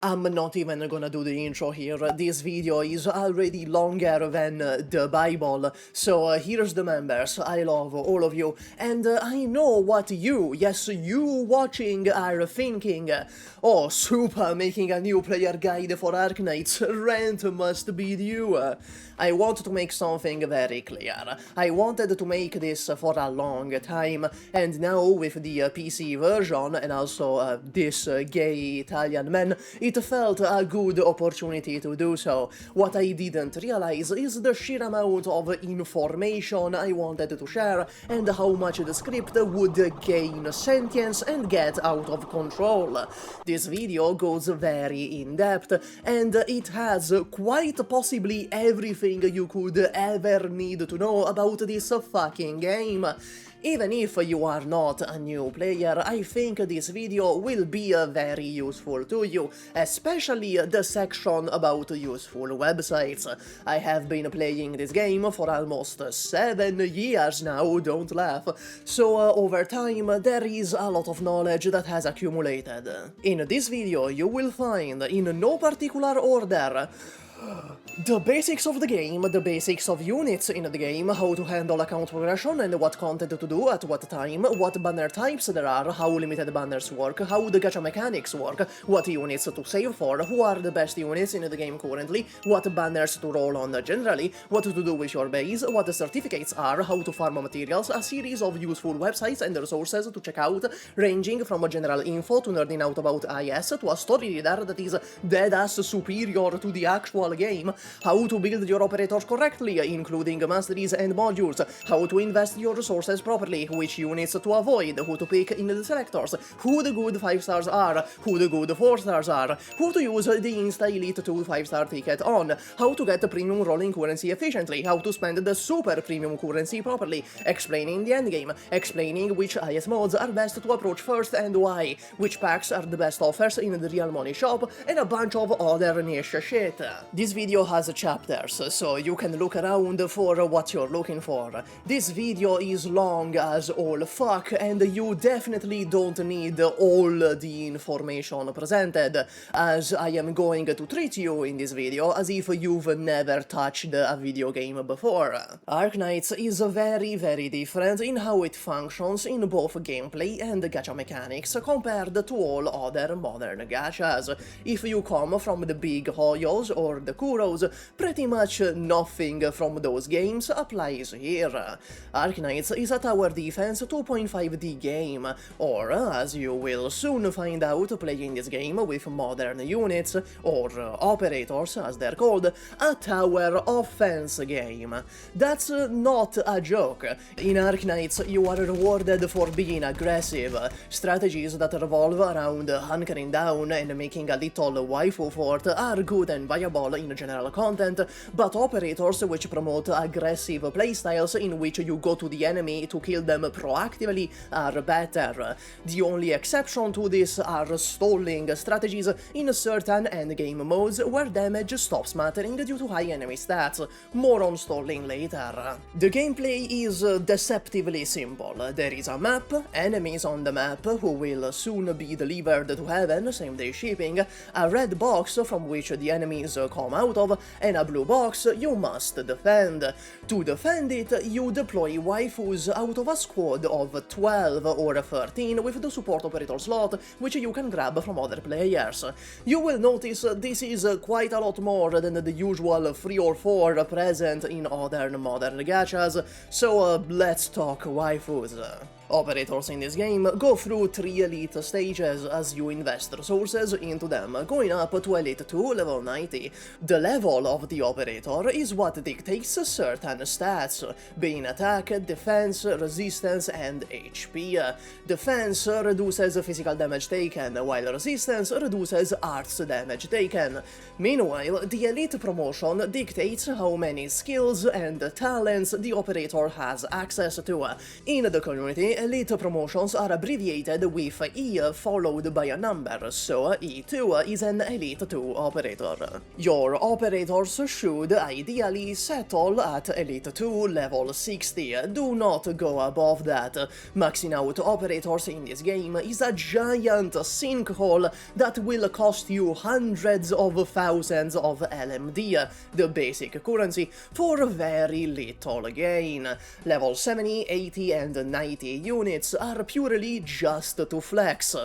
I'm not even gonna do the intro here, this video is already longer than the Bible, so here's the members. I love all of you, and I know what you, yes you watching, are thinking. Oh, SUPAH making a new player guide for Arknights, rent must be due. I want to make something very clear. I wanted to make this for a long time, and now with the PC version, and also this gay Italian man, it felt a good opportunity to do so. What I didn't realize is the sheer amount of information I wanted to share, and how much the script would gain sentience and get out of control. This video goes very in-depth, and it has quite possibly everything you could ever need to know about this fucking game. Even if you are not a new player, I think this video will be very useful to you, especially the section about useful websites. I have been playing this game for almost 7 years now, don't laugh, so over time there is a lot of knowledge that has accumulated. In this video you will find, in no particular order, the basics of the game, the basics of units in the game, how to handle account progression and what content to do at what time, what banner types there are, how limited banners work, how the gacha mechanics work, what units to save for, who are the best units in the game currently, what banners to roll on generally, what to do with your base, what the certificates are, how to farm materials, a series of useful websites and resources to check out, ranging from general info to nerding out about IS to a story reader that is dead-ass superior to the actual game, how to build your operators correctly, including masteries and modules, how to invest your resources properly, which units to avoid, who to pick in the selectors, who the good 5 stars are, who the good 4 stars are, who to use the INSTA-ELITE 2 5-star ticket on, how to get premium rolling currency efficiently, how to spend the super premium currency properly, explaining the endgame, explaining which IS modes are best to approach first and why, which packs are the best offers in the real money shop, and a bunch of other niche shit. This video has chapters, so you can look around for what you're looking for. This video is long as all fuck, and you definitely don't need all the information presented, as I am going to treat you in this video as if you've never touched a video game before. Arknights is very different in how it functions in both gameplay and gacha mechanics compared to all other modern gachas. If you come from the big Hoyos or the Kuros, pretty much nothing from those games applies here. Arknights is a tower defense 2.5D game, or as you will soon find out playing this game with modern units, or operators as they're called, a tower offense game. That's not a joke. In Arknights you are rewarded for being aggressive. Strategies that revolve around hunkering down and making a little waifu fort are good and viable in general content, but operators which promote aggressive playstyles in which you go to the enemy to kill them proactively are better. The only exception to this are stalling strategies in certain endgame modes where damage stops mattering due to high enemy stats. More on stalling later. The gameplay is deceptively simple. There is a map, enemies on the map who will soon be delivered to heaven, same day shipping, a red box from which the enemies come out of, and a blue box you must defend. To defend it, you deploy waifus out of a squad of 12 or 13 with the support operator slot, which you can grab from other players. You will notice this is quite a lot more than the usual 3 or 4 present in other modern gachas, so let's talk waifus. Operators in this game go through 3 elite stages as you invest resources into them, going up to Elite 2 level 90. The level of the operator is what dictates certain stats, being attack, defense, resistance, and HP. Defense reduces physical damage taken, while resistance reduces arts damage taken. Meanwhile, the elite promotion dictates how many skills and talents the operator has access to. In the community, elite promotions are abbreviated with E followed by a number, so E2 is an Elite 2 operator. Your operators should ideally settle at Elite 2 level 60, do not go above that. Maxing out operators in this game is a giant sinkhole that will cost you hundreds of thousands of LMD, the basic currency, for very little gain. Level 70, 80 and 90 units are purely just to flex.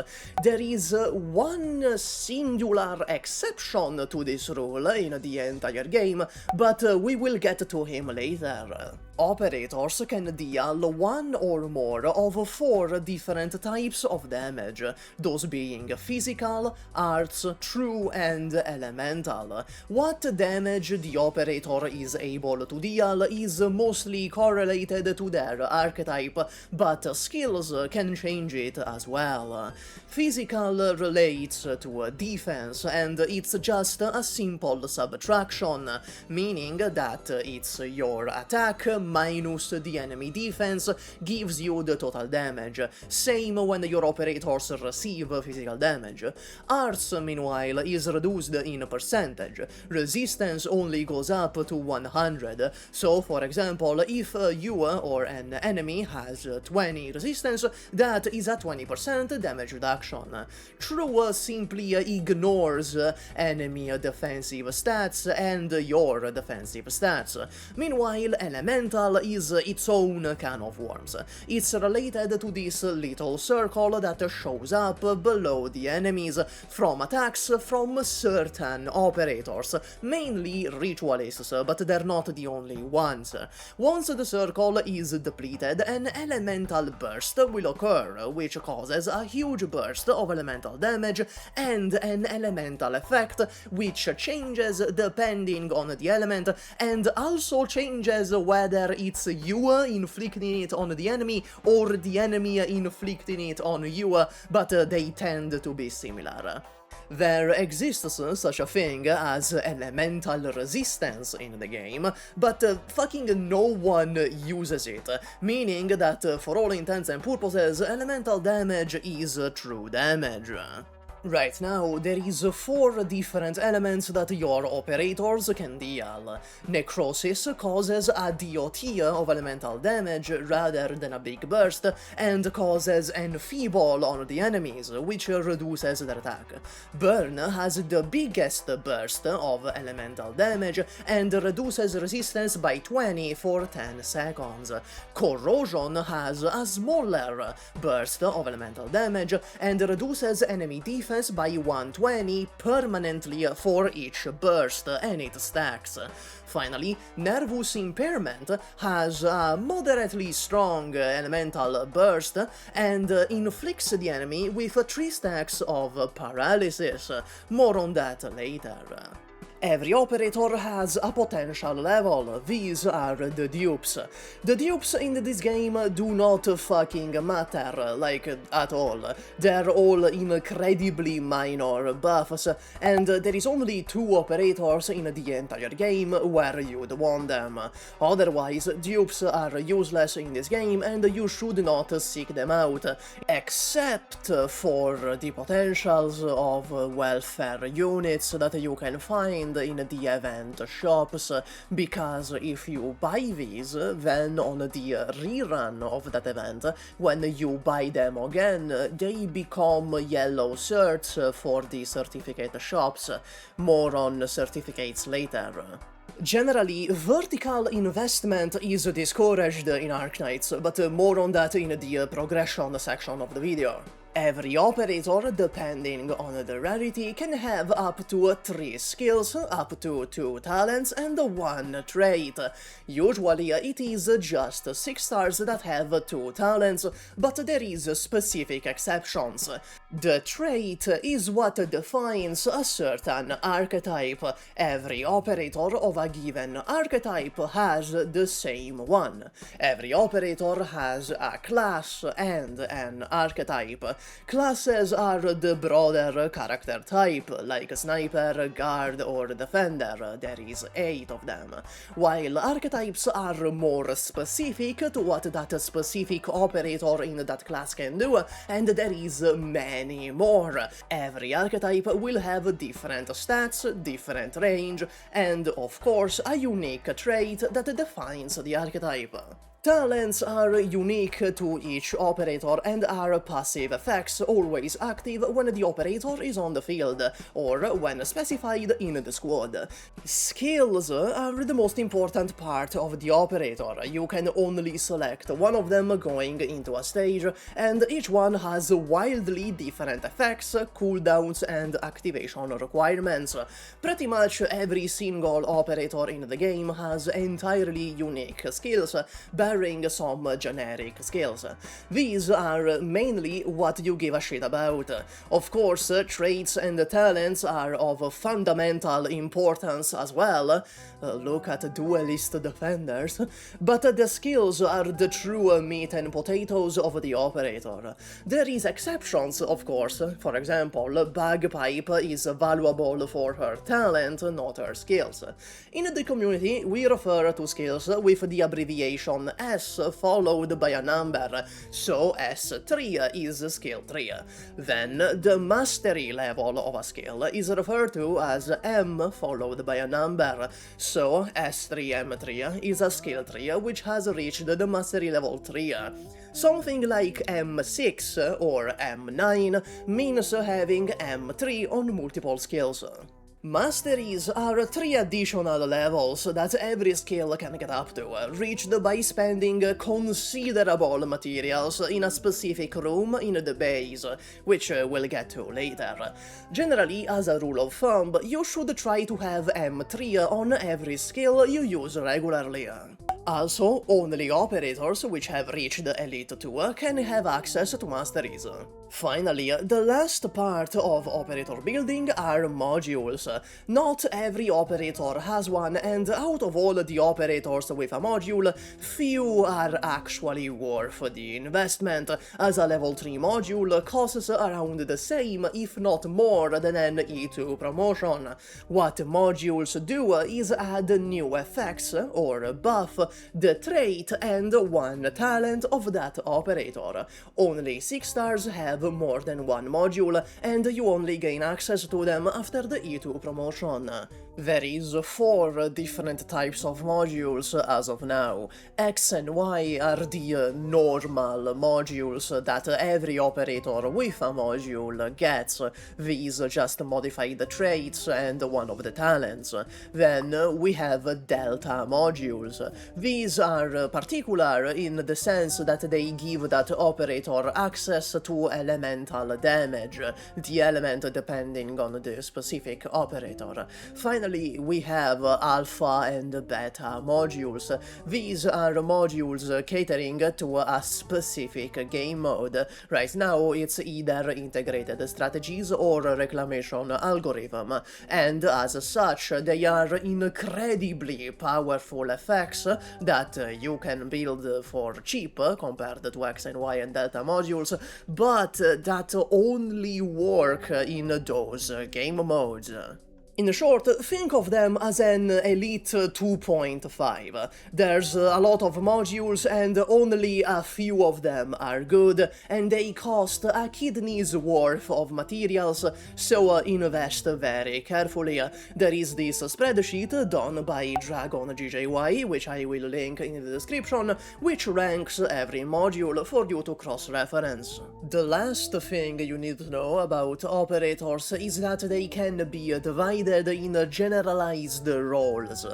There is one singular exception to this rule in the entire game, but we will get to him later. Operators can deal one or more of 4 different types of damage, those being physical, arts, true and elemental. What damage the operator is able to deal is mostly correlated to their archetype, but skills can change it as well. Physical relates to defense, and it's just a simple subtraction, meaning that it's your attack minus the enemy defense gives you the total damage, same when your operators receive physical damage. Arts, meanwhile, is reduced in percentage. Resistance only goes up to 100, so for example, if you or an enemy has 20 resistance, that is a 20% damage reduction. True simply ignores enemy defensive stats and your defensive stats. Meanwhile, elemental is its own can of worms. It's related to this little circle that shows up below the enemies from attacks from certain operators, mainly ritualists, but they're not the only ones. Once the circle is depleted, an elemental burst will occur, which causes a huge burst of elemental damage and an elemental effect, which changes depending on the element, and also changes whether it's you inflicting it on the enemy or the enemy inflicting it on you, but they tend to be similar. There exists such a thing as elemental resistance in the game, but fucking no one uses it, meaning that for all intents and purposes, elemental damage is true damage. Right now, there is 4 different elements that your operators can deal. Necrosis causes a DOT of elemental damage rather than a big burst, and causes enfeeble on the enemies, which reduces their attack. Burn has the biggest burst of elemental damage, and reduces resistance by 20 for 10 seconds. Corrosion has a smaller burst of elemental damage, and reduces enemy defense by 120 permanently for each burst, and it stacks. Finally, Nervous Impairment has a moderately strong elemental burst, and inflicts the enemy with 3 stacks of paralysis. More on that later. Every operator has a potential level. These are the dupes. The dupes in this game do not fucking matter, like, at all. They're all incredibly minor buffs, and there is only 2 operators in the entire game where you'd want them. Otherwise, dupes are useless in this game, and you should not seek them out, except for the potentials of welfare units that you can find in the event shops, because if you buy these, then on the rerun of that event, when you buy them again, they become yellow certs for the certificate shops. More on certificates later. Generally, vertical investment is discouraged in Arknights, but more on that in the progression section of the video. Every operator, depending on the rarity, can have up to 3 skills, up to 2 talents, and 1 trait. Usually it is just 6 stars that have 2 talents, but there is specific exceptions. The trait is what defines a certain archetype. Every operator of a given archetype has the same one. Every operator has a class and an archetype. Classes are the broader character type, like Sniper, Guard, or Defender. There is 8 of them, while archetypes are more specific to what that specific operator in that class can do, and there is many more. Every archetype will have different stats, different range, and of course a unique trait that defines the archetype. Talents are unique to each operator and are passive effects, always active when the operator is on the field, or when specified in the squad. Skills are the most important part of the operator. You can only select one of them going into a stage, and each one has wildly different effects, cooldowns, and activation requirements. Pretty much every single operator in the game has entirely unique skills, barring some generic skills. These are mainly what you give a shit about. Of course, traits and talents are of fundamental importance as well. Look at duelist defenders. But the skills are the true meat and potatoes of the operator. There is exceptions, of course. For example, Bagpipe is valuable for her talent, not her skills. In the community, we refer to skills with the abbreviation S followed by a number, so S3 is skill 3. Then the mastery level of a skill is referred to as M followed by a number, so S3M3 is a skill 3 which has reached the mastery level 3. Something like M6 or M9 means having M3 on multiple skills. Masteries are 3 additional levels that every skill can get up to, reached by spending considerable materials in a specific room in the base, which we'll get to later. Generally, as a rule of thumb, you should try to have M3 on every skill you use regularly. Also, only operators which have reached Elite 2 can have access to masteries. Finally, the last part of operator building are modules. Not every operator has one, and out of all the operators with a module, few are actually worth the investment, as a level 3 module costs around the same, if not more, than an E2 promotion. What modules do is add new effects, or buff, the trait and one talent of that operator. Only 6 stars have more than one module, and you only gain access to them after the E2 promotion. There is 4 different types of modules as of now. X and Y are the normal modules that every operator with a module gets. These just modify the traits and one of the talents. Then we have Delta modules. These are particular in the sense that they give that operator access to elemental damage, the element depending on the specific operator. Finally, we have Alpha and Beta modules. These are modules catering to a specific game mode. Right now, it's either integrated strategies or reclamation algorithm, and as such, they are incredibly powerful effects that you can build for cheap compared to X and Y and Delta modules, but that only work in those game modes. In short, think of them as an Elite 2.5. There's a lot of modules and only a few of them are good, and they cost a kidney's worth of materials, so invest very carefully. There is this spreadsheet done by DragonGJY, which I will link in the description, which ranks every module for you to cross-reference. The last thing you need to know about operators is that they can be divided in generalized roles.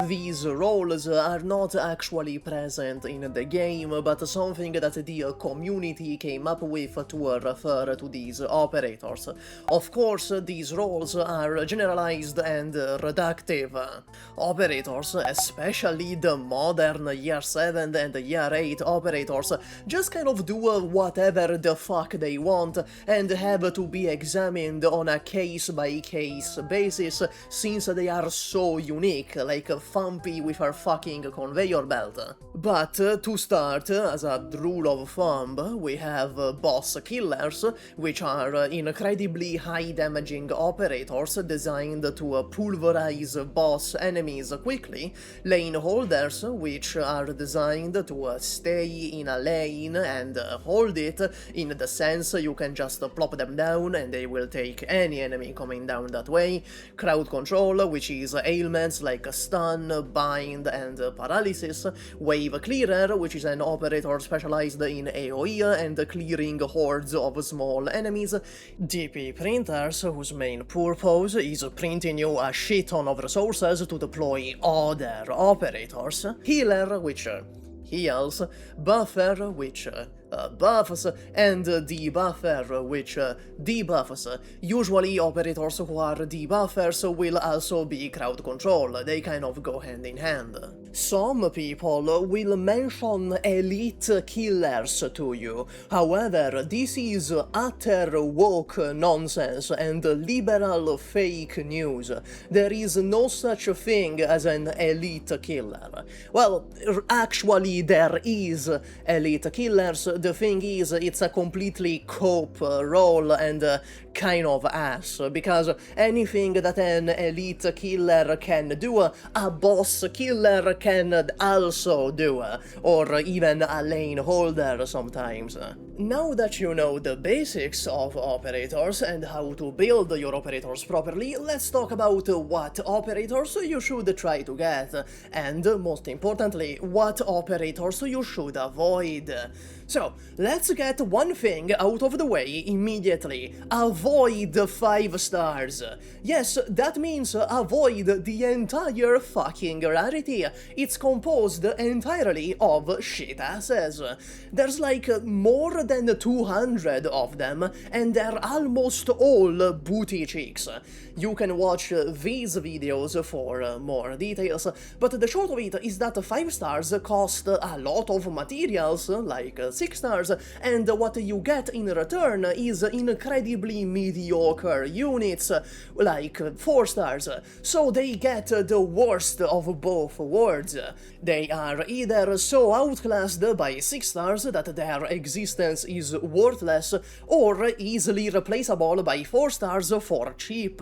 These roles are not actually present in the game, but something that the community came up with to refer to these operators. Of course, these roles are generalized and reductive. Operators, especially the modern Year 7 and Year 8 operators, just kind of do whatever the fuck they want and have to be examined on a case-by-case basis paralysis since they are so unique, like Thumpy with her fucking conveyor belt. But to start, as a rule of thumb, we have boss killers, which are incredibly high damaging operators designed to pulverize boss enemies quickly, lane holders, which are designed to stay in a lane and hold it, in the sense you can just plop them down and they will take any enemy coming down that way, crowd control, which is ailments like stun, bind, and paralysis, wave clearer, which is an operator specialized in AoE and clearing hordes of small enemies, DP printers, whose main purpose is printing you a shit ton of resources to deploy other operators, healer, which heals, buffer, which buffs, and debuffer, which debuffs. Usually operators who are debuffers will also be crowd control, they kind of go hand in hand. Some people will mention elite killers to you, however this is utter woke nonsense and liberal fake news. There is no such thing as an elite killer. Well, actually there is elite killers. The thing is, it's a completely cope role and kind of ass, because anything that an elite killer can do, a boss killer can also do, or even a lane holder sometimes. Now that you know the basics of operators and how to build your operators properly, let's talk about what operators you should try to get, and most importantly, what operators you should avoid. So, let's get one thing out of the way immediately. Avoid 5 stars. Yes, that means avoid the entire fucking rarity. It's composed entirely of shit asses. There's like more than 200 of them, and they're almost all booty cheeks. You can watch these videos for more details, but the short of it is that 5 stars cost a lot of materials, like 6 stars, and what you get in return is incredibly mediocre units, like 4 stars, so they get the worst of both worlds. They are either so outclassed by 6 stars that their existence is worthless, or easily replaceable by 4 stars for cheap.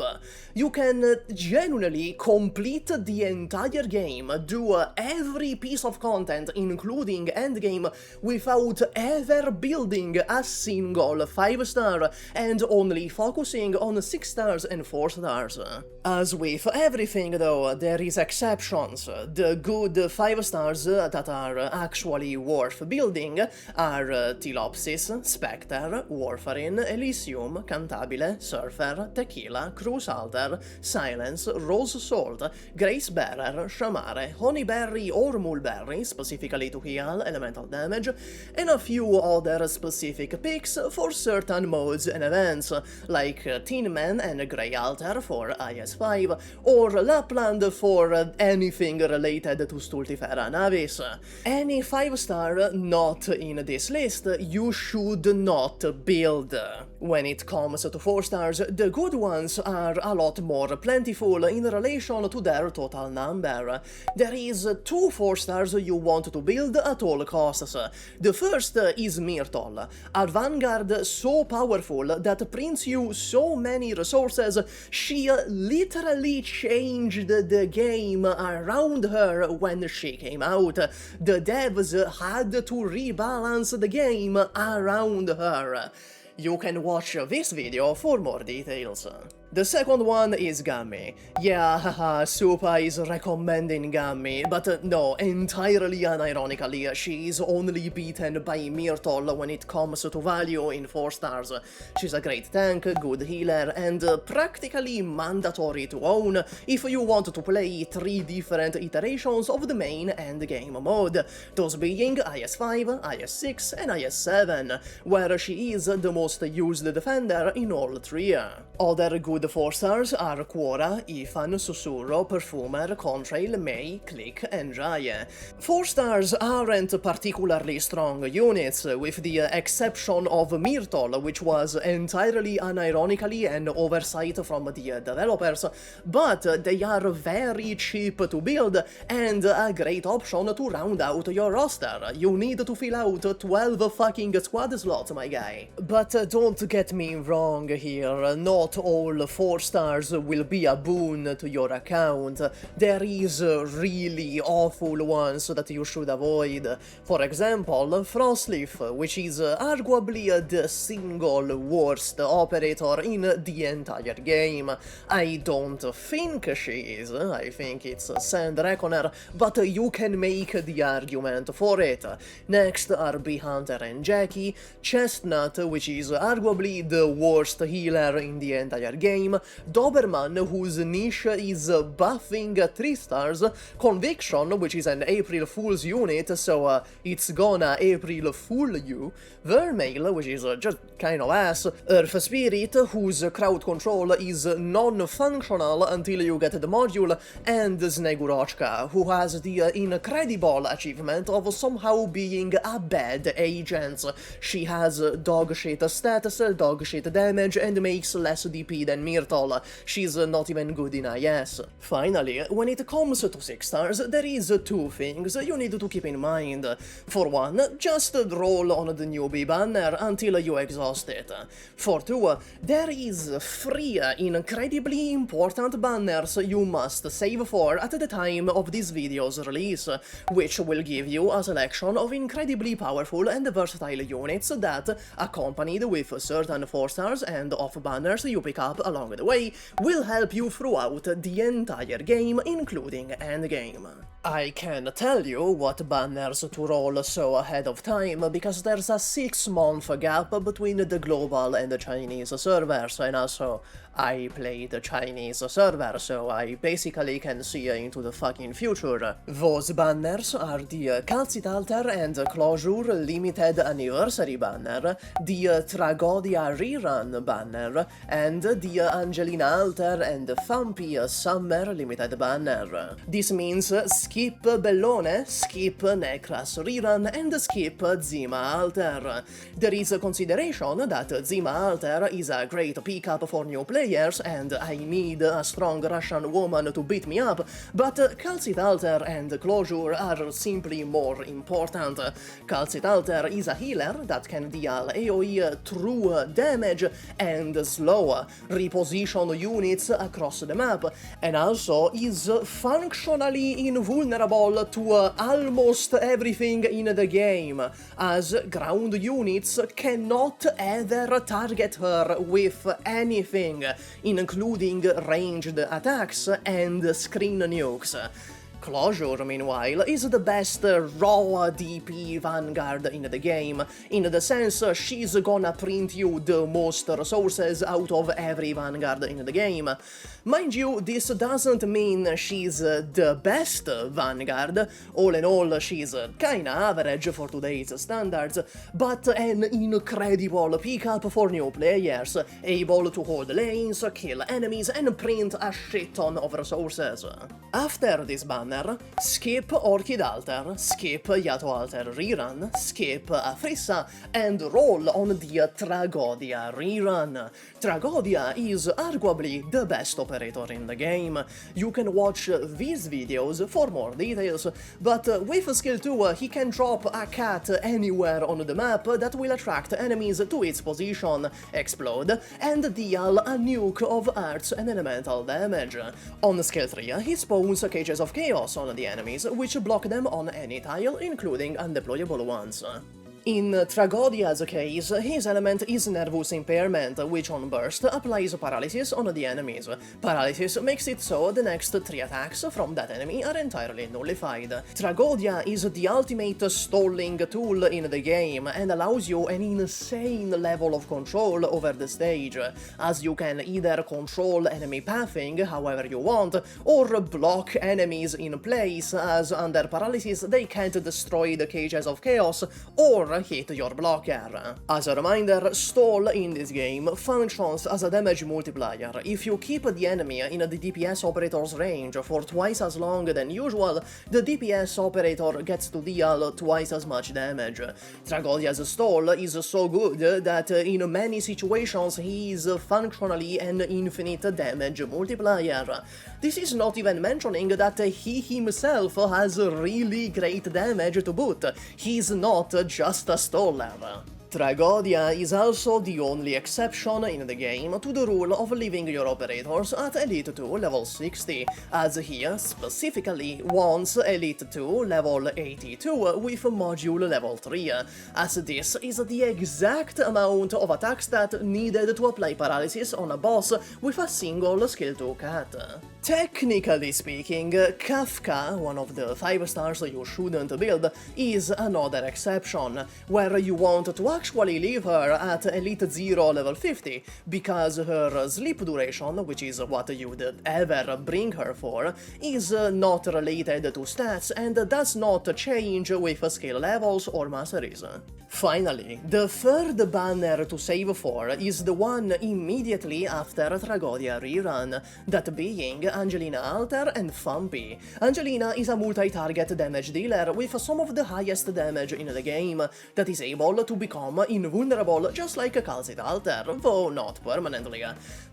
You can genuinely complete the entire game, do every piece of content, including endgame, without ever building a single 5 star, and only focusing on 6 stars and 4 stars. As with everything though, there is exceptions. The good 5 stars that are actually worth building are Tilopsis, Spectre, Warfarin, Elysium, Cantabile, Surfer, Tequila, Crusader, Silence, Rose Salt, Grace Bearer, Shamare, Honeyberry or Mulberry, specifically to heal elemental damage, and a few other specific picks for certain modes and events, like Tin Man and Grey Altar for IS-5, or Lapland for anything related to Stultifera Navis. Any 5 star not in this list you should not build. When it comes to 4 stars, the good ones are a lot more plentiful in relation to their total number. There is 2 4 stars you want to build at all costs. The first is Myrtle, a vanguard so powerful that prints you so many resources, she literally changed the game around her when she came out. The devs had to rebalance the game around her. You can watch this video for more details. The second one is Gummy. Yeah, haha, SUPAH is recommending Gummy, but no, entirely unironically, she is only beaten by Myrtle when it comes to value in 4 stars. She's a great tank, good healer, and practically mandatory to own if you want to play 3 different iterations of the main endgame mode, those being IS-5, IS-6, and IS-7, where she is the most used defender in all 3. Other good the 4 stars are Quora, Ifan, Susurro, Perfumer, Contrail, May, Click, and Jaya. 4 stars aren't particularly strong units, with the exception of Myrtle, which was entirely unironically an oversight from the developers, but they are very cheap to build and a great option to round out your roster. You need to fill out 12 fucking squad slots, my guy. But don't get me wrong here, not all 4 stars will be a boon to your account. There is really awful ones that you should avoid. For example, Frostleaf, which is arguably the single worst operator in the entire game. I don't think she is, I think it's Sand Reckoner, but you can make the argument for it. Next are Bee Hunter and Jackie, Chestnut, which is arguably the worst healer in the entire game, Doberman, whose niche is buffing 3 stars, Conviction, which is an April Fool's unit, so it's gonna April Fool you, Vermeil, which is just kind of ass, Earth Spirit, whose crowd control is non-functional until you get the module, and Snegurochka, who has the incredible achievement of somehow being a bad agent. She has dog shit status, dog shit damage, and makes less DP than Myrtle. She's not even good in IS. Finally, when it comes to 6 stars, there is 2 things you need to keep in mind. For one, just roll on the newbie banner until you exhaust it. For 2, there is 3 incredibly important banners you must save for at the time of this video's release, which will give you a selection of incredibly powerful and versatile units that, accompanied with certain 4 stars and off banners you pick up along the way, will help you throughout the entire game, including endgame. I can tell you what banners to roll so ahead of time, because there's a 6-month gap between the global and the Chinese servers, and also I play the Chinese server, so I basically can see into the fucking future. Those banners are the Kal'tsit Alter and Closure Limited Anniversary banner, the Tragodia Rerun banner, and the Angelina Alter and Thumpy Summer Limited banner. This means skip Bellone, skip Necras Rerun, and skip Zima Alter. There is a consideration that Zima Alter is a great pickup for new players, and I need a strong Russian woman to beat me up, but Kal'tsit Alter and Closure are simply more important. Kal'tsit Alter is a healer that can deal AoE true damage and slow reposition units across the map, and also is functionally invulnerable to almost everything in the game, as ground units cannot ever target her with anything, including ranged attacks and screen nukes. Closure, meanwhile, is the best raw DP vanguard in the game, in the sense she's gonna print you the most resources out of every vanguard in the game. Mind you, this doesn't mean she's the best vanguard. All in all, she's kinda average for today's standards, but an incredible pickup for new players, able to hold lanes, kill enemies, and print a shit ton of resources. After this banner, skip Orchid Alter, skip Yato Alter Rerun, skip Aphrissa, and roll on the Tragodia Rerun. Tragodia is arguably the best operator in the game. You can watch these videos for more details, but with skill 2 he can drop a cat anywhere on the map that will attract enemies to its position, explode, and deal a nuke of arts and elemental damage. On skill 3 he spawns cages of chaos on the enemies, which block them on any tile, including undeployable ones. In Tragodia's case, his element is Nervous Impairment, which on burst applies paralysis on the enemies. Paralysis makes it so the next 3 attacks from that enemy are entirely nullified. Tragodia is the ultimate stalling tool in the game and allows you an insane level of control over the stage, as you can either control enemy pathing however you want, or block enemies in place, as under paralysis they can't destroy the cages of chaos, or hit your blocker. As a reminder, stall in this game functions as a damage multiplier. If you keep the enemy in the DPS operator's range for twice as long than usual, the DPS operator gets to deal twice as much damage. Tragodia's stall is so good that in many situations he is functionally an infinite damage multiplier. This is not even mentioning that he himself has really great damage to boot. He's not just a staller. Tragodia is also the only exception in the game to the rule of leaving your operators at Elite 2 level 60, as he specifically wants Elite 2 level 82 with module level 3, as this is the exact amount of attack stat needed to apply paralysis on a boss with a single skill 2 cut. Technically speaking, Kafka, one of the 5 stars you shouldn't build, is another exception, where you want to actually leave her at Elite 0 level 50, because her sleep duration, which is what you'd ever bring her for, is not related to stats and does not change with skill levels or masteries. Finally, the third banner to save for is the one immediately after Tragodia rerun, that being Angelina Alter and Thumpy. Angelina is a multi-target damage dealer with some of the highest damage in the game, that is able to become invulnerable just like Kal'tsit Alter, though not permanently.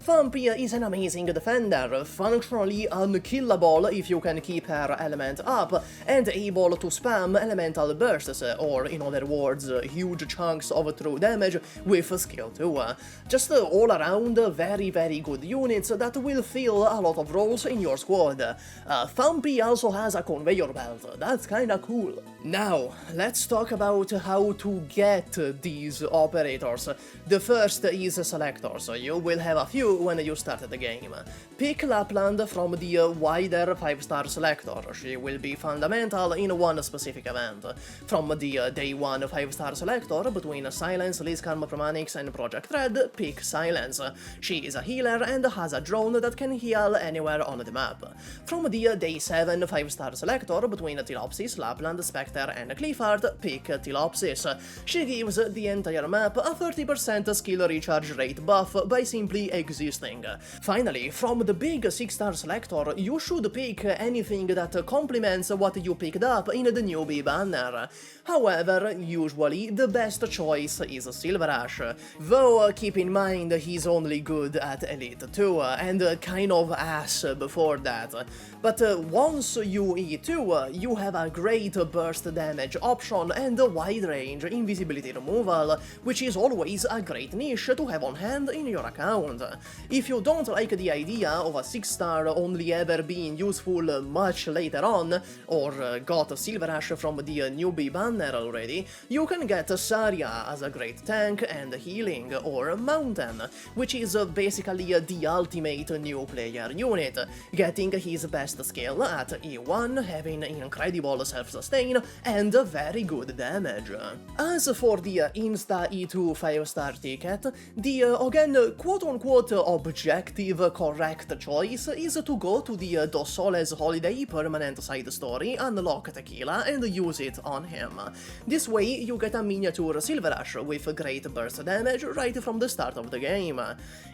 Thumpy is an amazing defender, functionally unkillable if you can keep her element up, and able to spam elemental bursts, or in other words, huge chunks of true damage with skill 2. Just all around very good units that will fill a lot of roles in your squad. Thumpy also has a conveyor belt, that's kinda cool. Now, let's talk about how to get these operators. The first is selectors. You will have a few when you start the game. Pick Lapland from the wider 5-star selector. She will be fundamental in one specific event. From the day 1 5-star selector between Silence, Liskarm, Promanix and Project Red, pick Silence. She is a healer and has a drone that can heal anywhere on the map. From the day 7 5-star selector between Tilopsis, Lapland, Spectre and Clifford, pick Tilopsis. She gives the entire map a 30% skill recharge rate buff by simply existing. Finally, from the big 6-star selector, you should pick anything that complements what you picked up in the newbie banner. However, usually the best choice is Silverash, though keep in mind he's only good at Elite 2 and kind of ass before that. But once you E2, you have a great burst damage option and a wide range invisibility removal, which is always a great niche to have on hand in your account. If you don't like the idea of a 6-star only ever being useful much later on, or got Silverash from the newbie banner already, you can get Saria as a great tank and healing, or Mountain, which is basically the ultimate new player unit, getting his best skill at E1, having incredible self-sustain and very good damage. As for the Insta-E2 5-star ticket, the again quote-unquote objective correct choice is to go to the Dos Soles Holiday permanent side story, unlock Tequila and use it on him. This way you get a miniature Silverash with great burst damage right from the start of the game.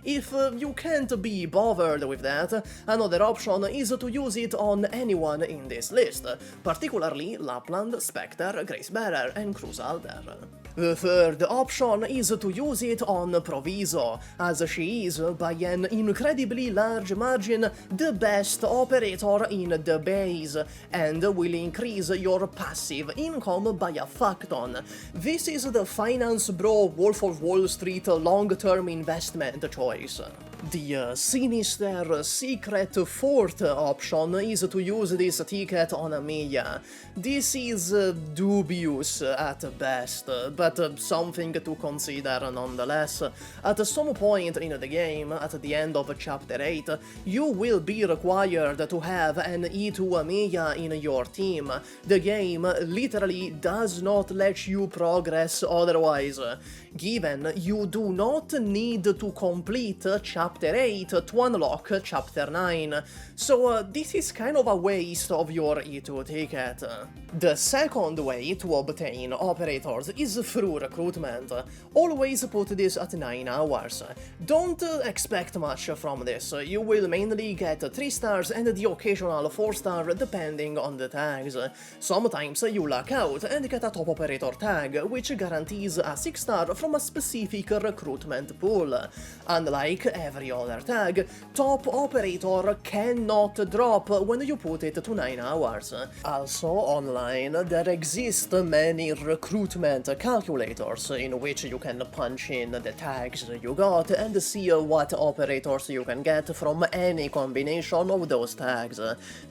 If you can't be bothered with that, another option is to use it on anyone in this list, particularly Lapland, Spectre, Gracebearer and Crusader. The third option is to use it on Proviso, as she is, by an incredibly large margin, the best operator in the base, and will increase your passive income by a fuckton. This is the finance bro Wolf of Wall Street long-term investment choice. The sinister secret fourth option is to use this ticket on Amelia. This is dubious at best, but something to consider nonetheless. At some point in the game, at the end of Chapter 8, you will be required to have an E2 Amelia in your team. The game literally does not let you progress otherwise. given you do not need to complete Chapter 8 to unlock Chapter 9, so this is kind of a waste of your E2 ticket. The second way to obtain operators is through recruitment. Always put this at 9 hours. Don't expect much from this, you will mainly get 3 stars and the occasional 4 star depending on the tags. Sometimes you luck out and get a top operator tag, which guarantees a 6 star from a specific recruitment pool. Unlike every other tag, top operator cannot drop when you put it to 9 hours. Also online, there exist many recruitment calculators in which you can punch in the tags you got and see what operators you can get from any combination of those tags.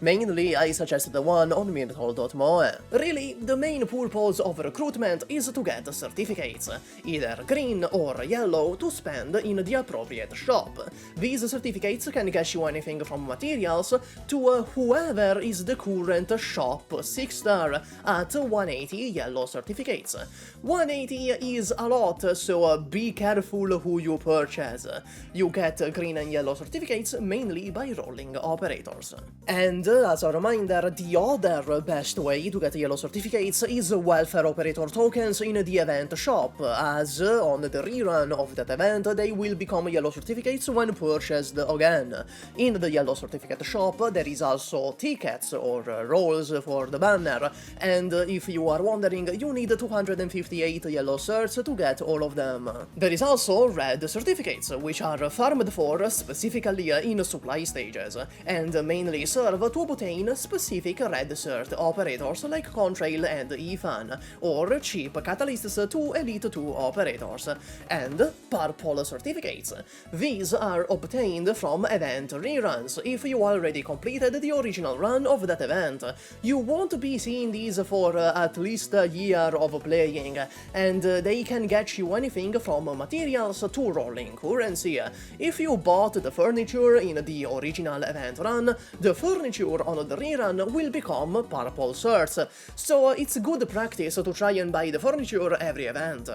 Mainly, I suggest the one on Myrtle.mo. Really, the main purpose of recruitment is to get certificates, either green or yellow, to spend in the appropriate shop. These certificates can get you anything from materials to whoever is the current shop 6 star at 180 yellow certificates. 180 is a lot, so be careful who you purchase. You get green and yellow certificates mainly by rolling operators. And as a reminder, the other best way to get yellow certificates is welfare operator tokens in the event shop, as on the rerun of that event they will become yellow certificates when purchased again. In the yellow certificate shop there is also tickets or rolls for the banner, and if you are wondering, you need 258 yellow certs to get all of them. There is also red certificates, which are farmed for specifically in supply stages, and mainly serve to obtain specific red cert operators like Contrail and Ethan, or cheap catalysts to Elite 2 operators, and purple certificates. These are obtained from event reruns. If you already completed the original run of that event, you won't be seeing these for at least a year of playing, and they can get you anything from materials to rolling currency. If you bought the furniture in the original event run, the furniture on the rerun will become purple certs, so it's good practice to try and buy the furniture every event.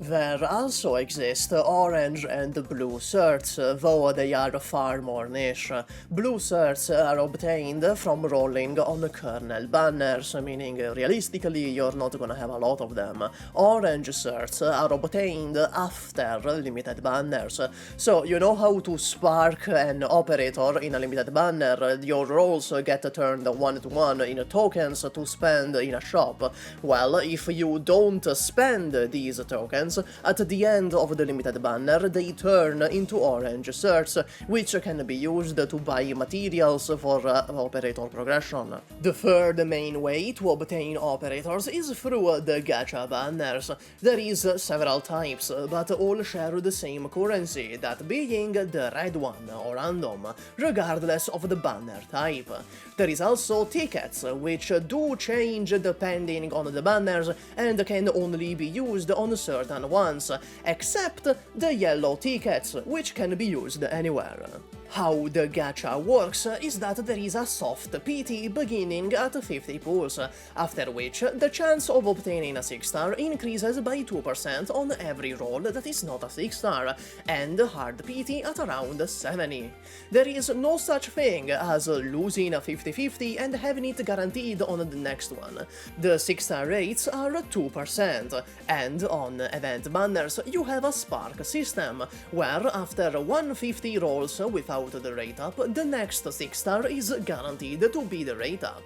There also exist orange and blue certs, though they are far more niche. Blue certs are obtained from rolling on kernel banners, meaning realistically you're not gonna have a lot of them. Orange certs are obtained after limited banners, so you know how to spark an operator in a limited banner, your rolls get turned 1-to-1 in tokens to spend in a shop. Well, if you don't spend these tokens, at the end of the limited banner they turn into orange certs, which can be used to buy materials for operator progression. The third main way to obtain operators is through the gacha banners. There is several types, but all share the same currency, that being the red one, or random, regardless of the banner type. There is also tickets, which do change depending on the banners and can only be used on certain ones, except the yellow tickets, which can be used anywhere. How the gacha works is that there is a soft PT beginning at 50 pulls, after which the chance of obtaining a 6 star increases by 2% on every roll that is not a 6 star, and hard PT at around 70. There is no such thing as losing a 50-50 and having it guaranteed on the next one. The 6 star rates are 2%, and on event banners you have a spark system, where after 150 rolls without the rate up, the next 6 star is guaranteed to be the rate up.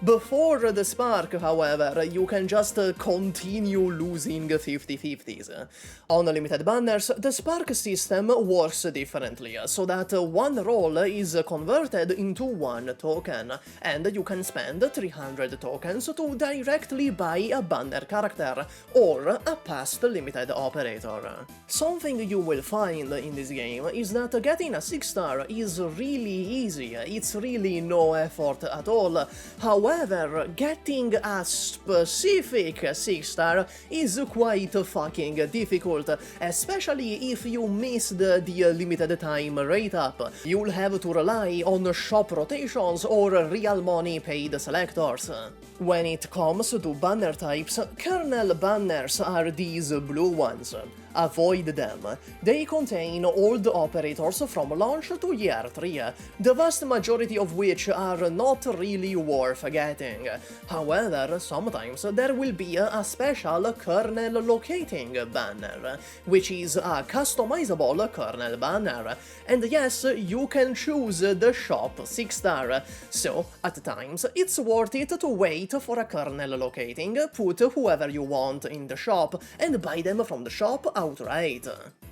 Before the spark, however, you can just continue losing 50-50s. On limited banners, the spark system works differently, so that one roll is converted into 1 token, and you can spend 300 tokens to directly buy a banner character, or a past limited operator. Something you will find in this game is that getting a 6 star is really easy, it's really no effort at all. However, getting a specific 6 star is quite fucking difficult, especially if you missed the limited time rate up. You'll have to rely on shop rotations or real money paid selectors. When it comes to banner types, kernel banners are these blue ones. avoid them. They contain old operators from launch to year 3, the vast majority of which are not really worth getting. However, sometimes there will be a special kernel locating banner, which is a customizable kernel banner, and yes, you can choose the shop 6-star, so at times it's worth it to wait for a kernel locating, put whoever you want in the shop, and buy them from the shop outright.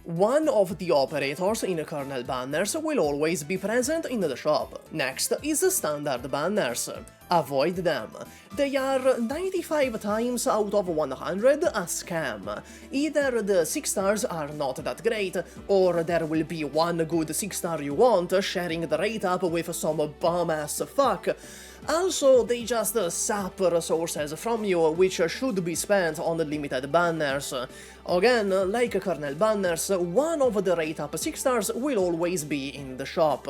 One of the operators in kernel banners will always be present in the shop. Next is standard banners. Avoid them. They are 95 times out of 100 a scam. Either the 6 stars are not that great, or there will be one good 6-star you want sharing the rate up with some bum-ass fuck. Also, they just sap resources from you, which should be spent on limited banners. Again, like kernel banners, one of the rate up 6 stars will always be in the shop.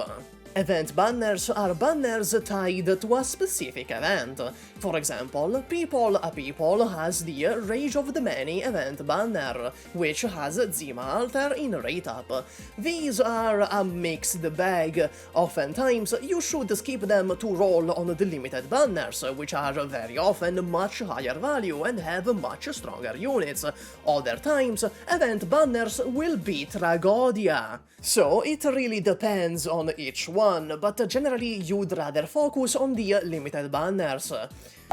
Event banners are banners tied to a specific event. For example, People a People has the Rage of the Many event banner, which has Zima altar in rate up. These are a mixed bag. Oftentimes, you should skip them to roll on the limited banners, which are very often much higher value and have much stronger units. Other times, event banners will be Tragodia. So it really depends on each one, but generally you'd rather focus on the limited banners.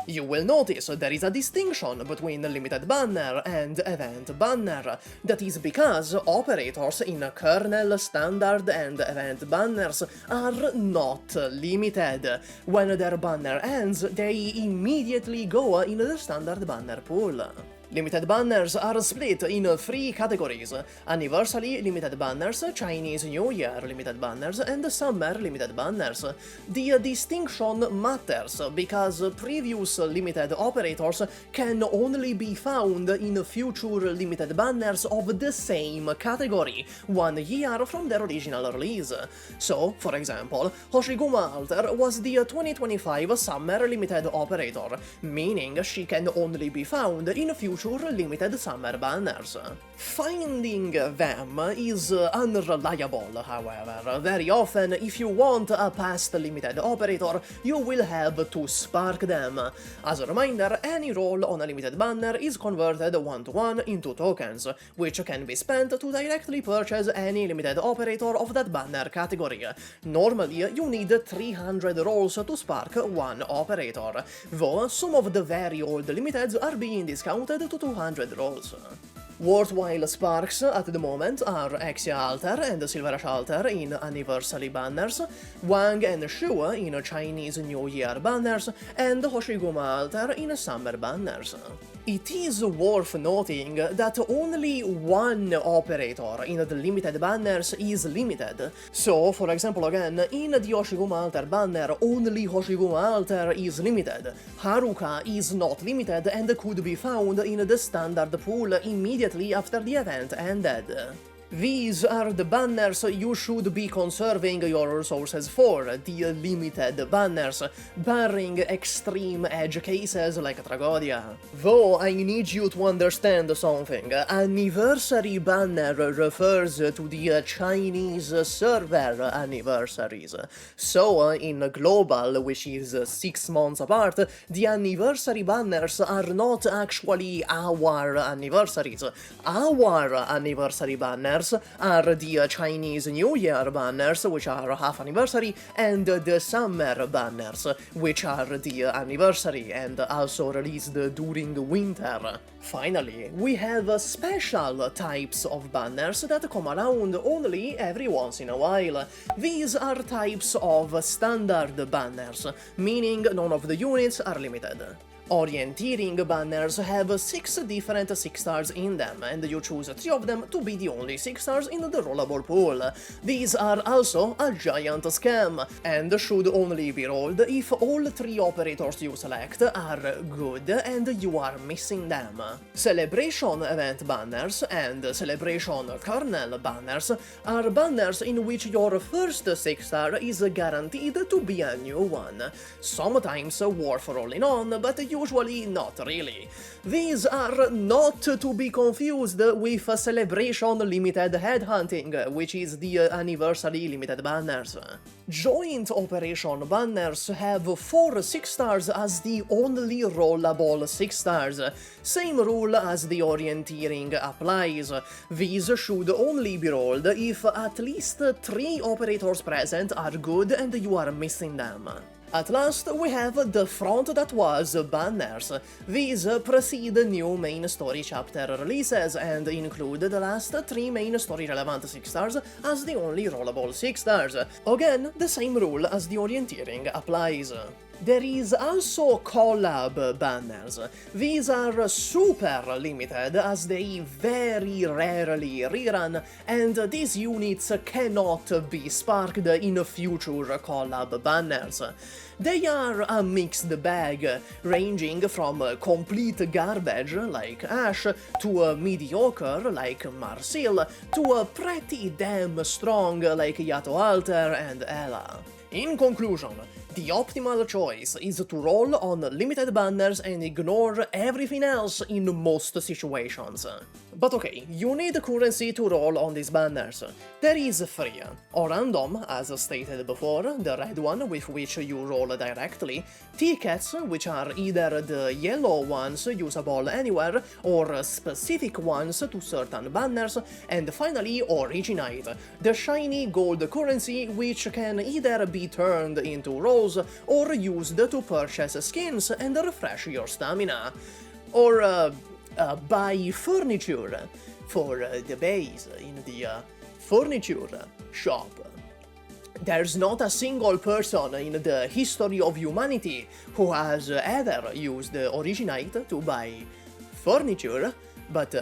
You will notice there is a distinction between limited banner and event banner. That is because operators in kernel, standard and event banners are not limited. When their banner ends, they immediately go in the standard banner pool. Limited banners are split in 3 categories: Anniversary limited banners, Chinese New Year limited banners, and Summer limited banners. The distinction matters because previous limited operators can only be found in future limited banners of the same category, 1 year from their original release. So, for example, Hoshiguma Alter was the 2025 Summer limited operator, meaning she can only be found in future limited summer banners. Finding them is unreliable, however. Very often, if you want a past limited operator, you will have to spark them. As a reminder, any roll on a limited banner is converted 1-to-1 into tokens, which can be spent to directly purchase any limited operator of that banner category. Normally, you need 300 rolls to spark one operator, though some of the very old limiteds are being discounted to 200 rolls. Worthwhile sparks at the moment are Exia Alter and Silverash Alter in Anniversary banners, Wang and Shu in Chinese New Year banners, and Hoshiguma Alter in Summer banners. It is worth noting that only one operator in the limited banners is limited. So, for example again, in the Hoshiguma Alter banner, only Hoshiguma Alter is limited. Haruka is not limited and could be found in the standard pool immediately after the event ended. These are the banners you should be conserving your resources for, the limited banners, barring extreme edge cases like Tragodia. Though I need you to understand something, anniversary banner refers to the Chinese server anniversaries. So, in global, which is 6 months apart, the anniversary banners are not actually our anniversaries. Our anniversary banners are the Chinese New Year banners, which are half anniversary, and the summer banners, which are the anniversary and also released during winter. Finally, we have special types of banners that come around only every once in a while. These are types of standard banners, meaning none of the units are limited. Orienteering banners have 6 different 6 stars in them, and you choose 3 of them to be the only 6 stars in the rollable pool. These are also a giant scam, and should only be rolled if all 3 operators you select are good and you are missing them. Celebration event banners and celebration kernel banners are banners in which your first 6 star is guaranteed to be a new one. Sometimes worth rolling on, but usually not really. These are not to be confused with Celebration Limited Headhunting, which is the Anniversary Limited banners. Joint Operation banners have 4 6 stars as the only rollable 6 stars. Same rule as the orienteering applies. These should only be rolled if at least 3 operators present are good and you are missing them. At last, we have the front that was banners. These precede new main story chapter releases and include the last 3 main story relevant 6 stars as the only rollable 6 stars. Again, the same rule as the orienteering applies. There is also collab banners. These are super limited as they very rarely rerun, and these units cannot be sparked in future collab banners. They are a mixed bag, ranging from complete garbage like Ash, to mediocre like Marcel, to pretty damn strong like Yato Alter and Ella. In conclusion, the optimal choice is to roll on limited banners and ignore everything else in most situations. But okay, you need currency to roll on these banners. There is 3. Or random, as stated before, the red one with which you roll directly, tickets, which are either the yellow ones usable anywhere, or specific ones to certain banners, and finally Orchid, the shiny gold currency which can either be turned into rolls or used to purchase skins and refresh your stamina. Or buy furniture for the base in the furniture shop. There's not a single person in the history of humanity who has ever used Orchid to buy furniture, but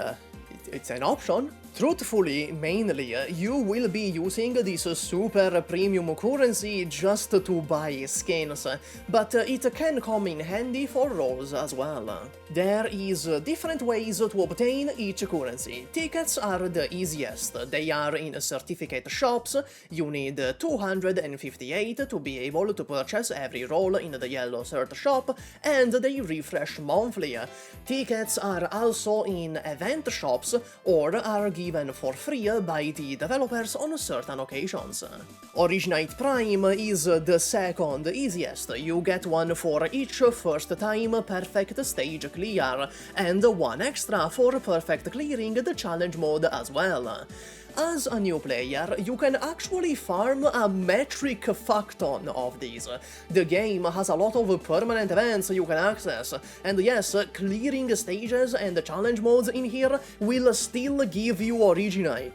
it's an option. Truthfully, mainly, you will be using this super premium currency just to buy skins, but it can come in handy for rolls as well. There is different ways to obtain each currency. Tickets are the easiest. They are in certificate shops. You need 258 to be able to purchase every roll in the yellow cert shop, and they refresh monthly. Tickets are also in event shops or are given for free by the developers on certain occasions. Orchid Prime is the second easiest. You get one for each first time perfect stage clear, and one extra for perfect clearing the challenge mode as well. As a new player, you can actually farm a metric fuckton of these. The game has a lot of permanent events you can access, and yes, clearing stages and challenge modes in here will still give you Orchid.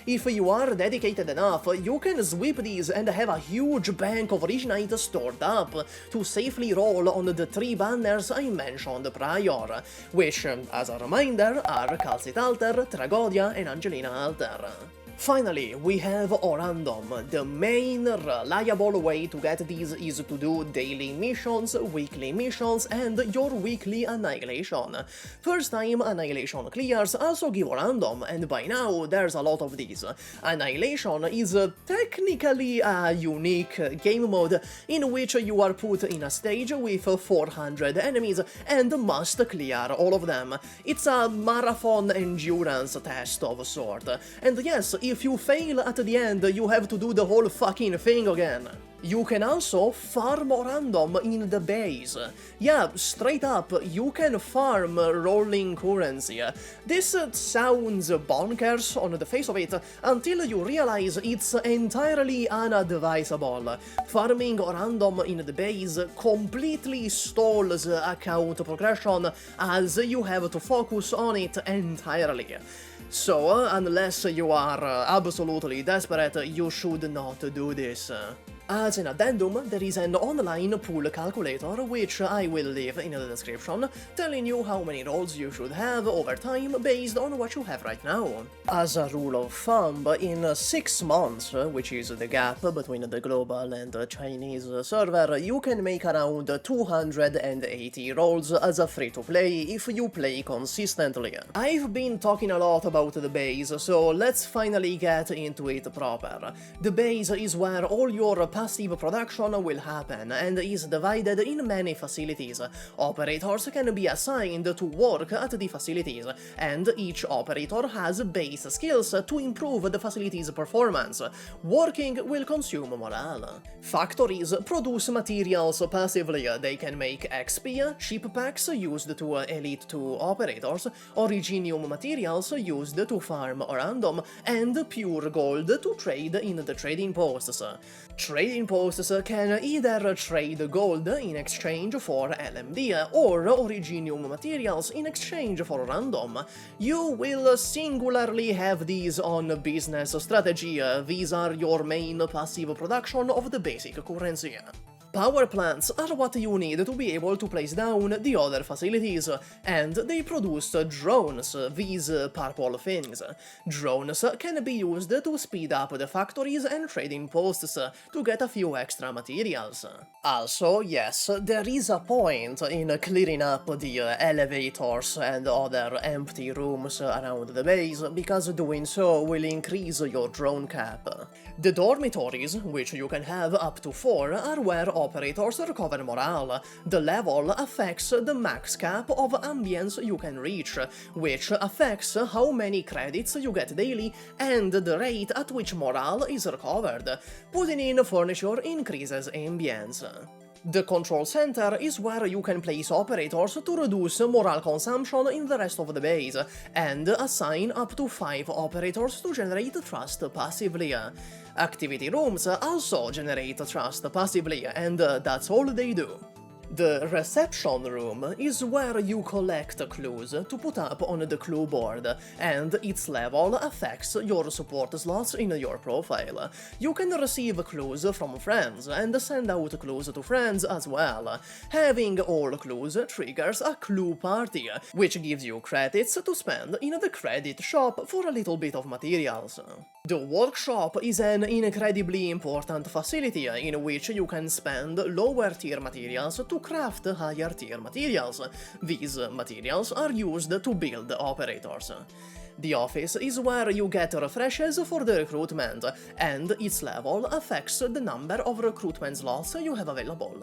If you are dedicated enough, you can sweep these and have a huge bank of Orchid stored up to safely roll on the 3 banners I mentioned prior, which, as a reminder, are Kal'tsit Alter, Tragodia, and Angelina Alter. Finally, we have Orandom. The main reliable way to get these is to do daily missions, weekly missions, and your weekly annihilation. First time annihilation clears also give Orandom, and by now there's a lot of these. Annihilation is technically a unique game mode in which you are put in a stage with 400 enemies and must clear all of them. It's a marathon endurance test of sort, and yes, if you fail at the end, you have to do the whole fucking thing again. You can also farm random in the base. Yeah, straight up, you can farm rolling currency. This sounds bonkers on the face of it, until you realize it's entirely unadvisable. Farming random in the base completely stalls account progression, as you have to focus on it entirely. So, unless you are absolutely desperate, you should not do this. As an addendum, there is an online pool calculator, which I will leave in the description, telling you how many rolls you should have over time based on what you have right now. As a rule of thumb, in 6 months, which is the gap between the global and the Chinese server, you can make around 280 rolls as a free-to-play if you play consistently. I've been talking a lot about the base, so let's finally get into it proper. The base is where all your passive production will happen and is divided in many facilities. Operators can be assigned to work at the facilities, and each operator has base skills to improve the facility's performance. Working will consume morale. Factories produce materials passively. They can make XP, chip packs used to Elite 2 operators, Originium materials used to farm random, and pure gold to trade in the trading posts. Trading posts can either trade gold in exchange for LMD or Originium materials in exchange for random. You will singularly have these on business strategy. These are your main passive production of the basic currency. Power plants are what you need to be able to place down the other facilities, and they produce drones, these purple things. Drones can be used to speed up the factories and trading posts to get a few extra materials. Also, yes, there is a point in clearing up the elevators and other empty rooms around the base, because doing so will increase your drone cap. The dormitories, which you can have up to 4, are where operators recover morale. The level affects the max cap of ambience you can reach, which affects how many credits you get daily and the rate at which morale is recovered. Putting in furniture increases ambience. The control center is where you can place operators to reduce morale consumption in the rest of the base, and assign up to 5 operators to generate trust passively. Activity rooms also generate trust passively, and that's all they do. The reception room is where you collect clues to put up on the clue board, and its level affects your support slots in your profile. You can receive clues from friends and send out clues to friends as well. Having all clues triggers a clue party, which gives you credits to spend in the credit shop for a little bit of materials. The workshop is an incredibly important facility in which you can spend lower tier materials to craft higher tier materials. These materials are used to build operators. The office is where you get refreshes for the recruitment, and its level affects the number of recruitment slots you have available.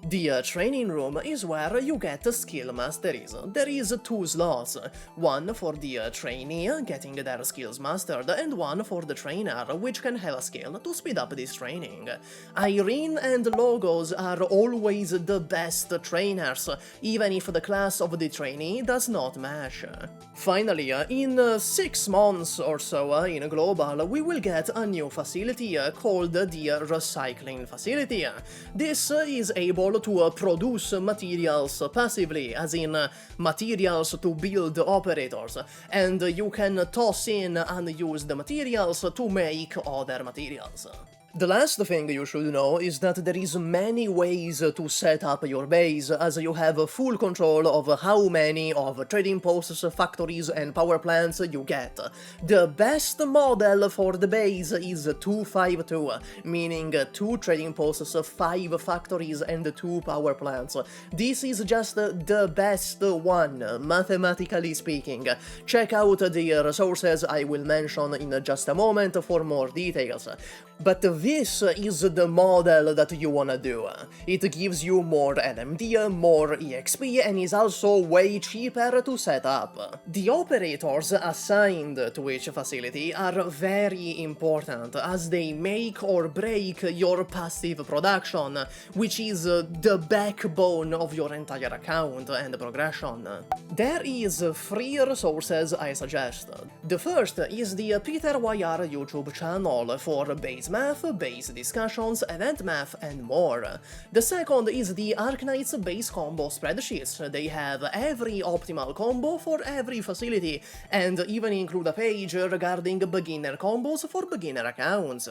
The training room is where you get skill masteries. There is 2 slots, one for the trainee, getting their skills mastered, and one for the trainer, which can have a skill to speed up this training. Irene and Logos are always the best trainers, even if the class of the trainee does not match. Finally, in 6 months or so in Global, we will get a new facility called the Recycling Facility. This is able to produce materials passively, as in materials to build operators, and you can toss in unused materials to make other materials. The last thing you should know is that there is many ways to set up your base, as you have full control of how many of trading posts, factories and power plants you get. The best model for the base is 252, meaning 2 trading posts, 5 factories and 2 power plants. This is just the best one, mathematically speaking. Check out the resources I will mention in just a moment for more details. But this is the model that you wanna do. It gives you more LMD, more EXP, and is also way cheaper to set up. The operators assigned to each facility are very important, as they make or break your passive production, which is the backbone of your entire account and progression. There is 3 resources I suggest. The first is the PeterYR YouTube channel for base math, base discussions, event math, and more. The second is the Arknights base combo spreadsheets. They have every optimal combo for every facility, and even include a page regarding beginner combos for beginner accounts.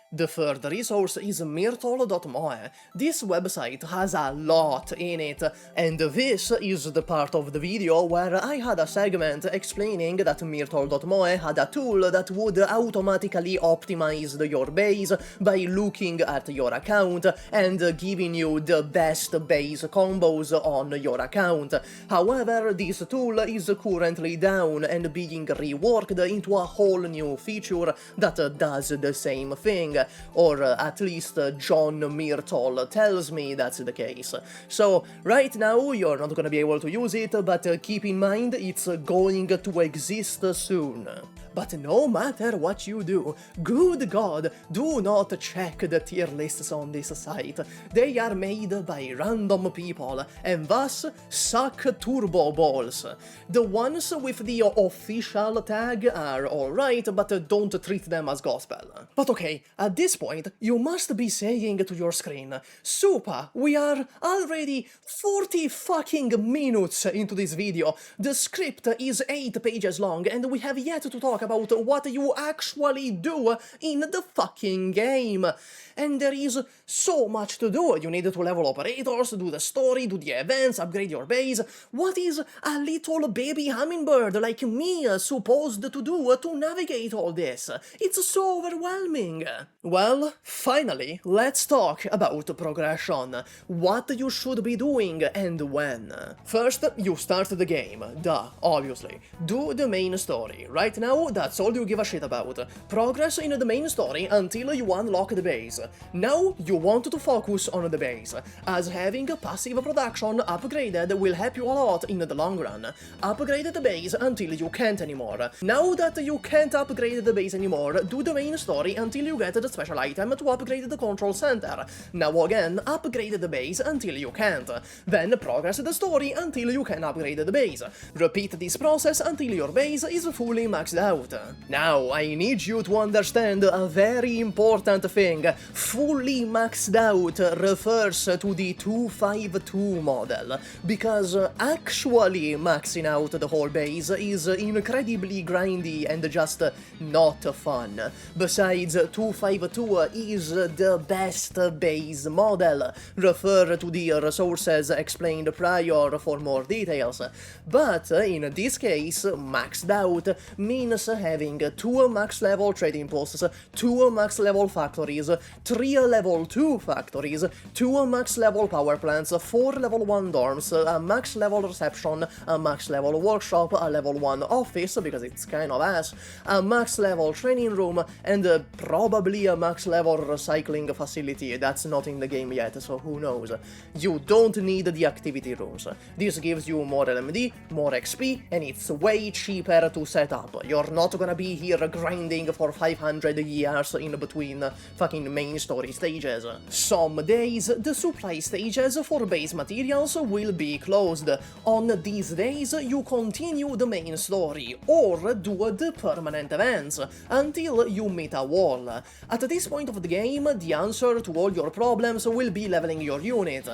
The third resource is Myrtle.moe. This website has a lot in it, and this is the part of the video where I had a segment explaining that Myrtle.moe had a tool that would automatically optimize your base by looking at your account and giving you the best base combos on your account. However, this tool is currently down and being reworked into a whole new feature that does the same thing, or at least John Myrtle tells me that's the case. So right now you're not gonna be able to use it, but keep in mind it's going to exist soon. But no matter what you do, good God, do not check the tier lists on this site. They are made by random people, and thus suck turbo balls. The ones with the official tag are alright, but don't treat them as gospel. But okay, at this point, you must be saying to your screen, SUPAH, we are already 40 fucking minutes into this video. The script is 8 pages long, and we have yet to talk about what you actually do in the fucking game. And there is so much to do. You need to level operators, do the story, do the events, upgrade your base. What is a little baby hummingbird like me supposed to do to navigate all this? It's so overwhelming. Well, finally, let's talk about progression. What you should be doing and when. First, you start the game. Duh, obviously. Do the main story. Right now, that's all you give a shit about. Progress in the main story until you unlock the base. Now you want to focus on the base, as having passive production upgraded will help you a lot in the long run. Upgrade the base until you can't anymore. Now that you can't upgrade the base anymore, do the main story until you get the special item to upgrade the control center. Now again, upgrade the base until you can't. Then progress the story until you can upgrade the base. Repeat this process until your base is fully maxed out. Now, I need you to understand a very important thing. Fully maxed out refers to the 252 model, because actually maxing out the whole base is incredibly grindy and just not fun. Besides, 252 is the best base model. Refer to the resources explained prior for more details. But in this case, maxed out means having 2 max level trading posts, 2 max level factories, 3 level 2 factories, 2 max level power plants, 4 level 1 dorms, a max level reception, a max level workshop, a level 1 office, because it's kind of ass, a max level training room, and probably a max level recycling facility. That's not in the game yet, so who knows. You don't need the activity rooms. This gives you more LMD, more XP, and it's way cheaper to set up. You're not gonna be here grinding for 500 years in between fucking main story stages. Some days, the supply stages for base materials will be closed. On these days, you continue the main story, or do the permanent events, until you meet a wall. At this point of the game, the answer to all your problems will be leveling your unit,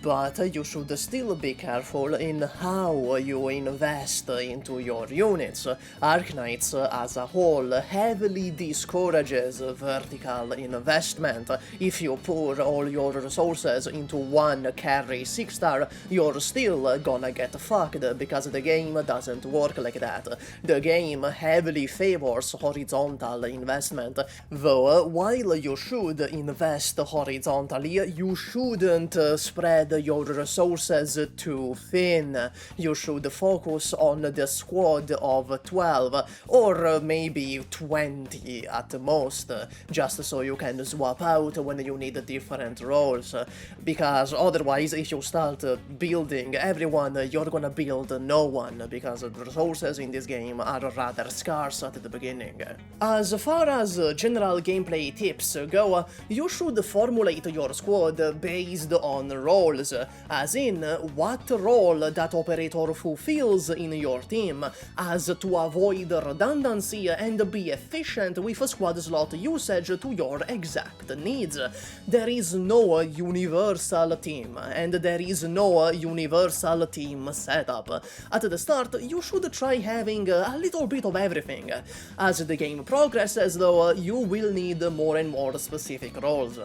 but you should still be careful in how you invest into your units. Arknights as a whole heavily discourages vertical investment. If you pour all your resources into one carry 6-star, you're still gonna get fucked, because the game doesn't work like that. The game heavily favors horizontal investment, though while you should invest horizontally, you shouldn't spread your resources too thin. You should focus on the squad of 12, or maybe 20 at most, just so you can swap out when you need different roles, because otherwise if you start building everyone, you're gonna build no one, because resources in this game are rather scarce at the beginning. As far as general gameplay tips go, you should formulate your squad based on roles, as in what role that operator fulfills in your team, as to avoid redundancy and be efficient with squad slot usage to your exact needs. There is no universal team, and there is no universal team setup. At the start, you should try having a little bit of everything. As the game progresses, though, you will need more and more specific roles.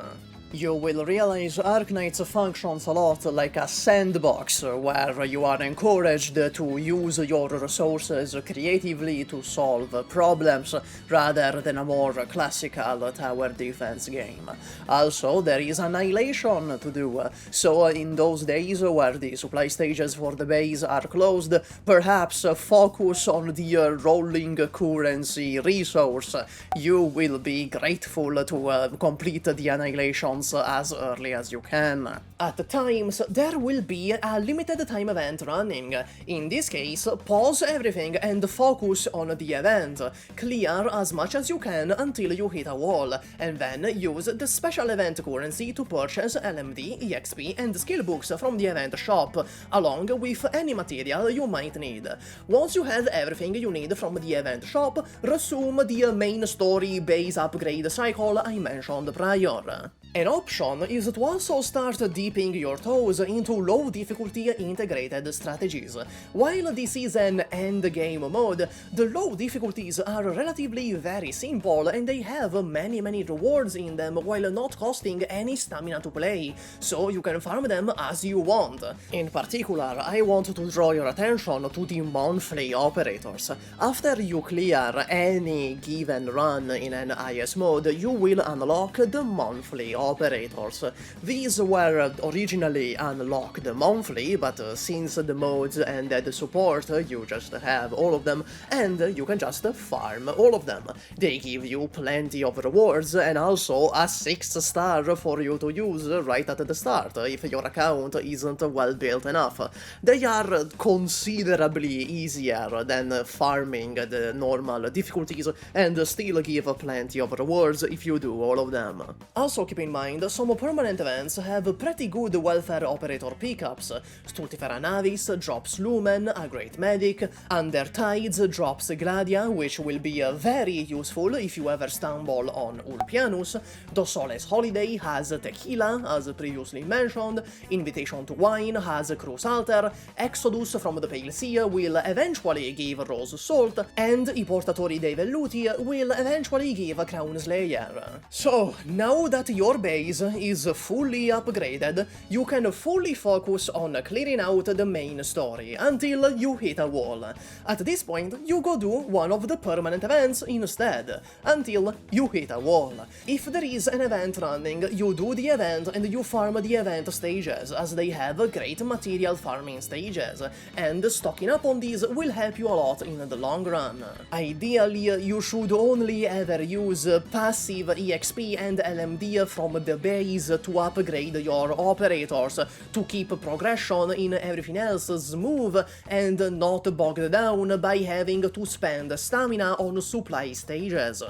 You will realize Arknights functions a lot like a sandbox, where you are encouraged to use your resources creatively to solve problems, rather than a more classical tower defense game. Also, there is annihilation to do, so in those days where the supply stages for the base are closed, perhaps focus on the rolling currency resource. You will be grateful to complete the annihilations as early as you can. At times, there will be a limited time event running. In this case, pause everything and focus on the event. Clear as much as you can until you hit a wall, and then use the special event currency to purchase LMD, EXP, and skill books from the event shop, along with any material you might need. Once you have everything you need from the event shop, resume the main story base upgrade cycle I mentioned prior. An option is to also start dipping your toes into low difficulty integrated strategies. While this is an endgame mode, the low difficulties are relatively very simple and they have many rewards in them while not costing any stamina to play, so you can farm them as you want. In particular, I want to draw your attention to the monthly operators. After you clear any given run in an IS mode, you will unlock the monthly operators. These were originally unlocked monthly, but since the modes ended support, you just have all of them, and you can just farm all of them. They give you plenty of rewards, and also a 6-star for you to use right at the start, if your account isn't well built enough. They are considerably easier than farming the normal difficulties, and still give plenty of rewards if you do all of them. Also keep in mind, some permanent events have pretty good welfare operator pickups. Stultifera Navis drops Lumen, a great medic, Under Tides drops Gladia, which will be very useful if you ever stumble on Ulpianus, Dosoles Holiday has Tequila, as previously mentioned, Invitation to Wine has Cruise Alter, Exodus from the Pale Sea will eventually give Rose Salt, and I Portatori dei Velluti will eventually give Crown Slayer. So, now that your base is fully upgraded, you can fully focus on clearing out the main story until you hit a wall. At this point, you go do one of the permanent events instead, until you hit a wall. If there is an event running, you do the event and you farm the event stages, as they have great material farming stages, and stocking up on these will help you a lot in the long run. Ideally, you should only ever use passive EXP and LMD from the base to upgrade your operators, to keep progression in everything else smooth and not bogged down by having to spend stamina on supply stages.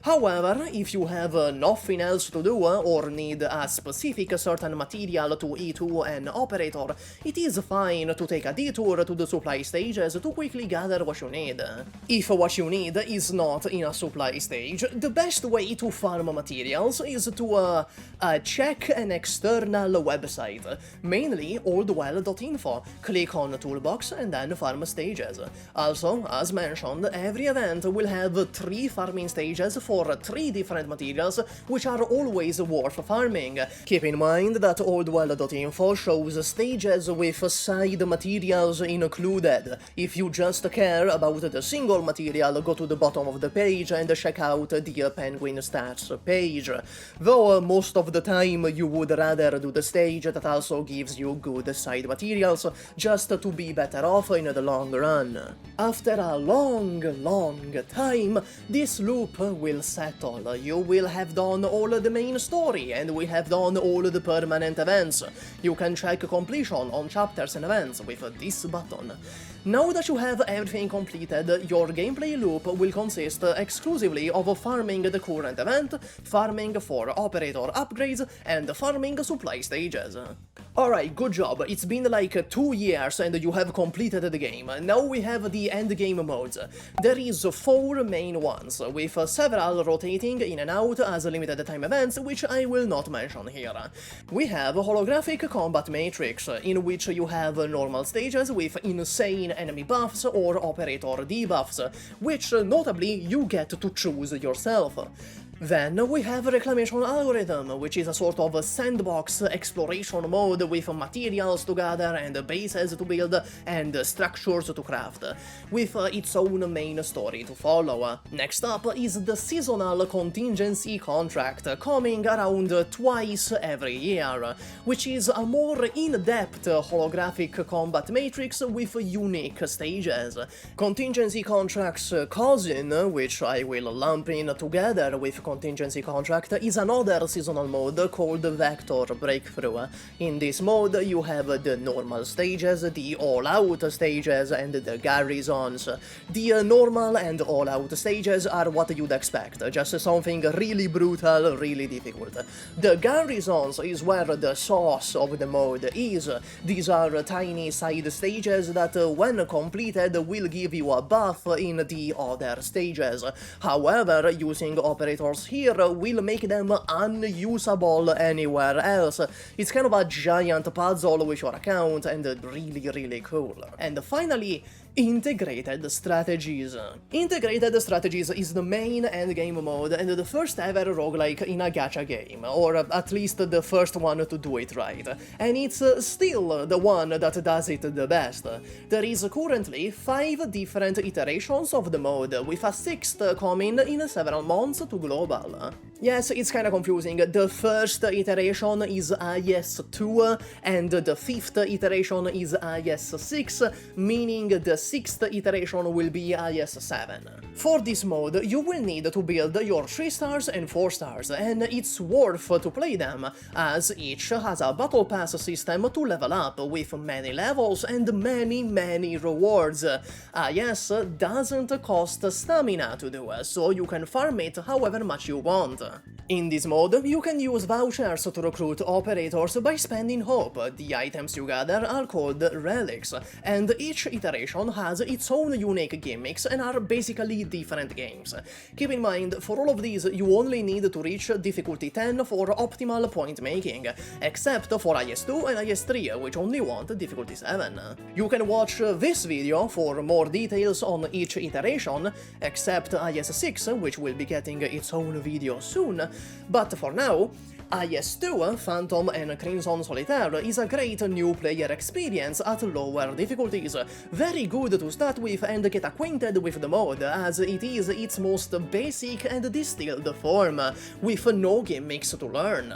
However, if you have nothing else to do or need a specific certain material to E2 an operator, it is fine to take a detour to the supply stages to quickly gather what you need. If what you need is not in a supply stage, the best way to farm materials is to check an external website, mainly oldwell.info. Click on Toolbox and then farm stages. Also, as mentioned, every event will have 3 farming stages for 3 different materials, which are always worth farming. Keep in mind that oldwell.info shows stages with side materials included. If you just care about the single material, go to the bottom of the page and check out the Penguin stats page. Though most of the time you would rather do the stage that also gives you good side materials, just to be better off in the long run. After a long time, this loop will settle. You will have done all the main story and will have done all the permanent events. You can check completion on chapters and events with this button. Now that you have everything completed, your gameplay loop will consist exclusively of farming the current event, farming for operator upgrades, and farming supply stages. Alright, good job, it's been like 2 years and you have completed the game. Now we have the endgame modes. There is 4 main ones, with several rotating in and out as limited time events, which I will not mention here. We have Holographic Combat Matrix, in which you have normal stages with insane enemy buffs or operator debuffs, which notably you get to choose yourself. Then we have Reclamation Algorithm, which is a sort of a sandbox exploration mode with materials to gather and bases to build and structures to craft, with its own main story to follow. Next up is the seasonal Contingency contract, coming around twice every year, which is a more in-depth holographic combat matrix with unique stages. Contingency contract's cousin, which I will lump in together with Contingency contract, is another seasonal mode called Vector Breakthrough. In this mode you have the normal stages, the all-out stages, and the Garrisons. The normal and all-out stages are what you'd expect, just something really brutal, really difficult. The Garrisons is where the sauce of the mode is. These are tiny side stages that, when completed, will give you a buff in the other stages. However, using operators here will make them unusable anywhere else. It's kind of a giant puzzle with your account, and really cool. And finally, Integrated Strategies. Integrated Strategies is the main endgame mode and the first ever roguelike in a gacha game, or at least the first one to do it right, and it's still the one that does it the best. There is currently 5 different iterations of the mode, with a 6th coming in several months to global. Yes, it's kinda confusing. The first iteration is IS-2, and the 5th iteration is IS-6, meaning the 6th iteration will be IS-7. For this mode, you will need to build your 3 stars and 4 stars, and it's worth to play them, as each has a battle pass system to level up, with many levels and many rewards. IS doesn't cost stamina to do, so you can farm it however much you want. In this mode, you can use vouchers to recruit operators by spending hope. The items you gather are called relics, and each iteration has its own unique gimmicks and are basically different games. Keep in mind, for all of these, you only need to reach difficulty 10 for optimal point making, except for IS-2 and IS-3, which only want difficulty 7. You can watch this video for more details on each iteration, except IS-6, which will be getting its own video soon, but for now, IS-2, Phantom and Crimson Solitaire is a great new player experience at lower difficulties, very good to start with and get acquainted with the mode, as it is its most basic and distilled form, with no gimmicks to learn.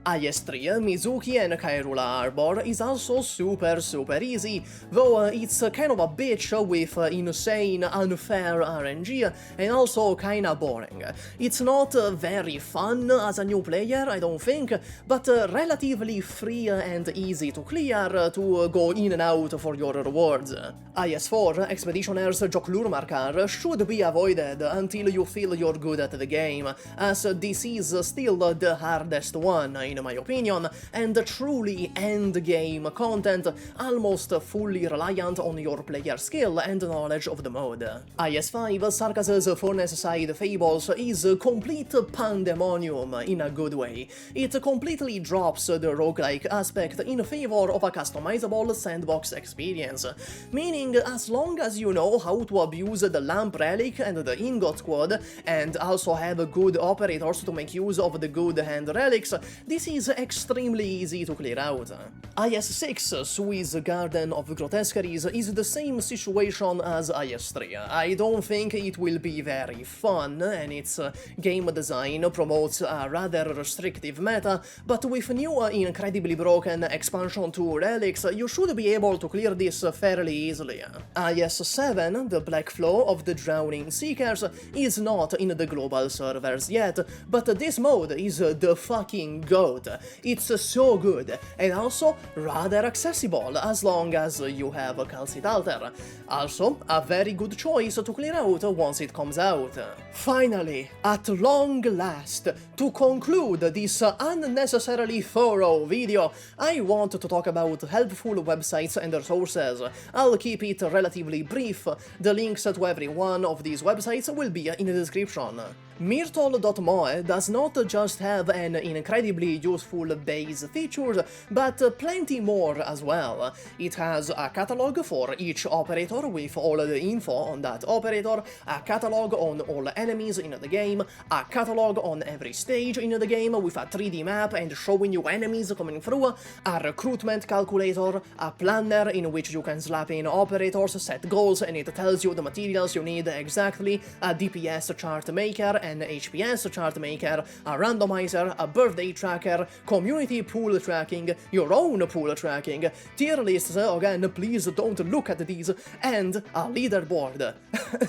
IS-3, Mizuki and Kairula Arbor is also super easy, though it's kind of a bitch with insane, unfair RNG, and also kinda boring. It's not very fun as a new player, I don't think, but relatively free and easy to clear to go in and out for your rewards. IS-4, Expeditioner's Joklurmarkar, should be avoided until you feel you're good at the game, as this is still the hardest one, in my opinion, and truly endgame content, almost fully reliant on your player skill and knowledge of the mode. IS-5, Sarkaz's Furnace Side Fables is complete pandemonium in a good way. It completely drops the roguelike aspect in favor of a customizable sandbox experience, meaning as long as you know how to abuse the Lamp Relic and the Ingot Squad, and also have good operators to make use of the good hand relics, this is extremely easy to clear out. IS-6, Sui's Garden of Grotesqueries, is the same situation as IS-3. I don't think it will be very fun, and its game design promotes a rather restrictive meta, but with new incredibly broken expansion to relics, you should be able to clear this fairly easily. IS-7, the Black Flow of the Drowning Seekers, is not in the global servers yet, but this mode is the fucking GOAT. It's so good, and also rather accessible as long as you have a Kal'tsit altar. Also, a very good choice to clear out once it comes out. Finally, at long last, to conclude this unnecessarily thorough video, I want to talk about helpful websites and resources. I'll keep it relatively brief. The links to every one of these websites will be in the description. Myrtle.moe does not just have an incredibly useful base feature, but plenty more as well. It has a catalog for each operator with all the info on that operator, a catalog on all enemies in the game, a catalog on every stage in the game with a 3D map and showing you enemies coming through, a recruitment calculator, a planner in which you can slap in operators, set goals, and it tells you the materials you need exactly, a DPS chart maker, an HPS chart maker, a randomizer, a birthday tracker, community pool tracking, your own pool tracking, tier lists, again please don't look at these, and a leaderboard.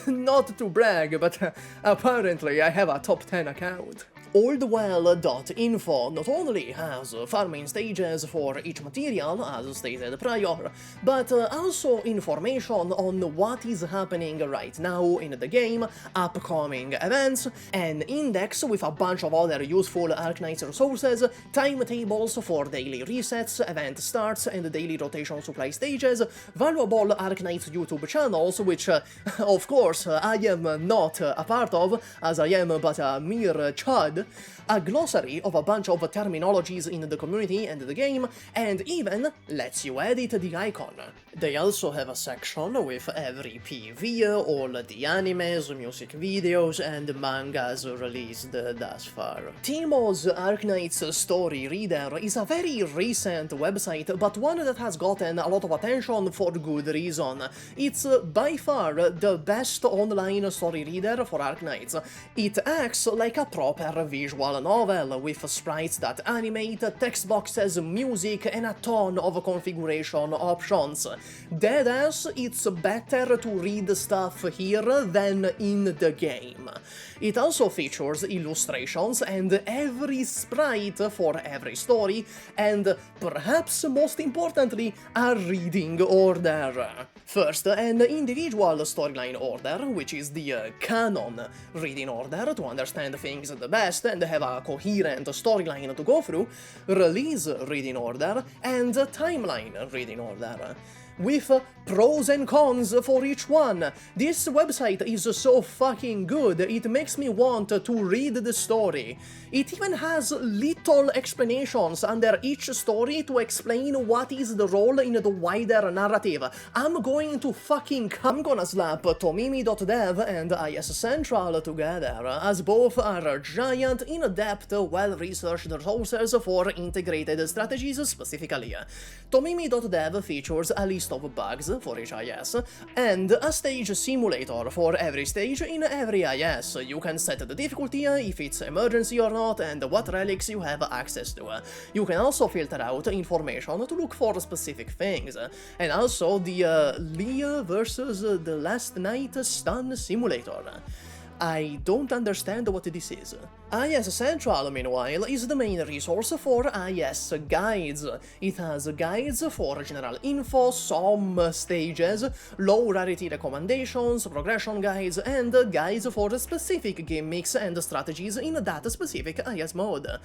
Not to brag, but apparently I have a top 10 account. Oldwell.info not only has farming stages for each material, as stated prior, but also information on what is happening right now in the game, upcoming events, an index with a bunch of other useful Arknights resources, timetables for daily resets, event starts, and daily rotation supply stages, valuable Arknights YouTube channels, which, of course, I am not a part of, as I am but a mere chud, a glossary of a bunch of terminologies in the community and the game, and even lets you edit the icon. They also have a section with every PV, all the animes, music videos, and mangas released thus far. Timo's Arknights story reader is a very recent website, but one that has gotten a lot of attention for good reason. It's by far the best online story reader for Arknights. It acts like a proper visual novel, with sprites that animate, text boxes, music, and a ton of configuration options. Deadass, it's better to read stuff here than in the game. It also features illustrations and every sprite for every story, and perhaps most importantly, a reading order. First, an individual storyline order, which is the canon reading order to understand things the best and have a coherent storyline to go through, release reading order, and timeline reading order, with pros and cons for each one. This website is so fucking good, it makes me want to read the story. It even has little explanations under each story to explain what is the role in the wider narrative. I'm gonna slap Tomimi.dev and IS Central together, as both are giant, in-depth, well-researched resources for integrated strategies specifically. Tomimi.dev features a list of bugs for each IS, and a stage simulator for every stage in every IS. You can set the difficulty, if it's emergency or not, and what relics you have access to. You can also filter out information to look for specific things, and also the Leah versus the Last Night Stun Simulator. I don't understand what this is. IS Central, meanwhile, is the main resource for IS guides. It has guides for general info, some stages, low rarity recommendations, progression guides, and guides for specific gimmicks and strategies in that specific IS mode.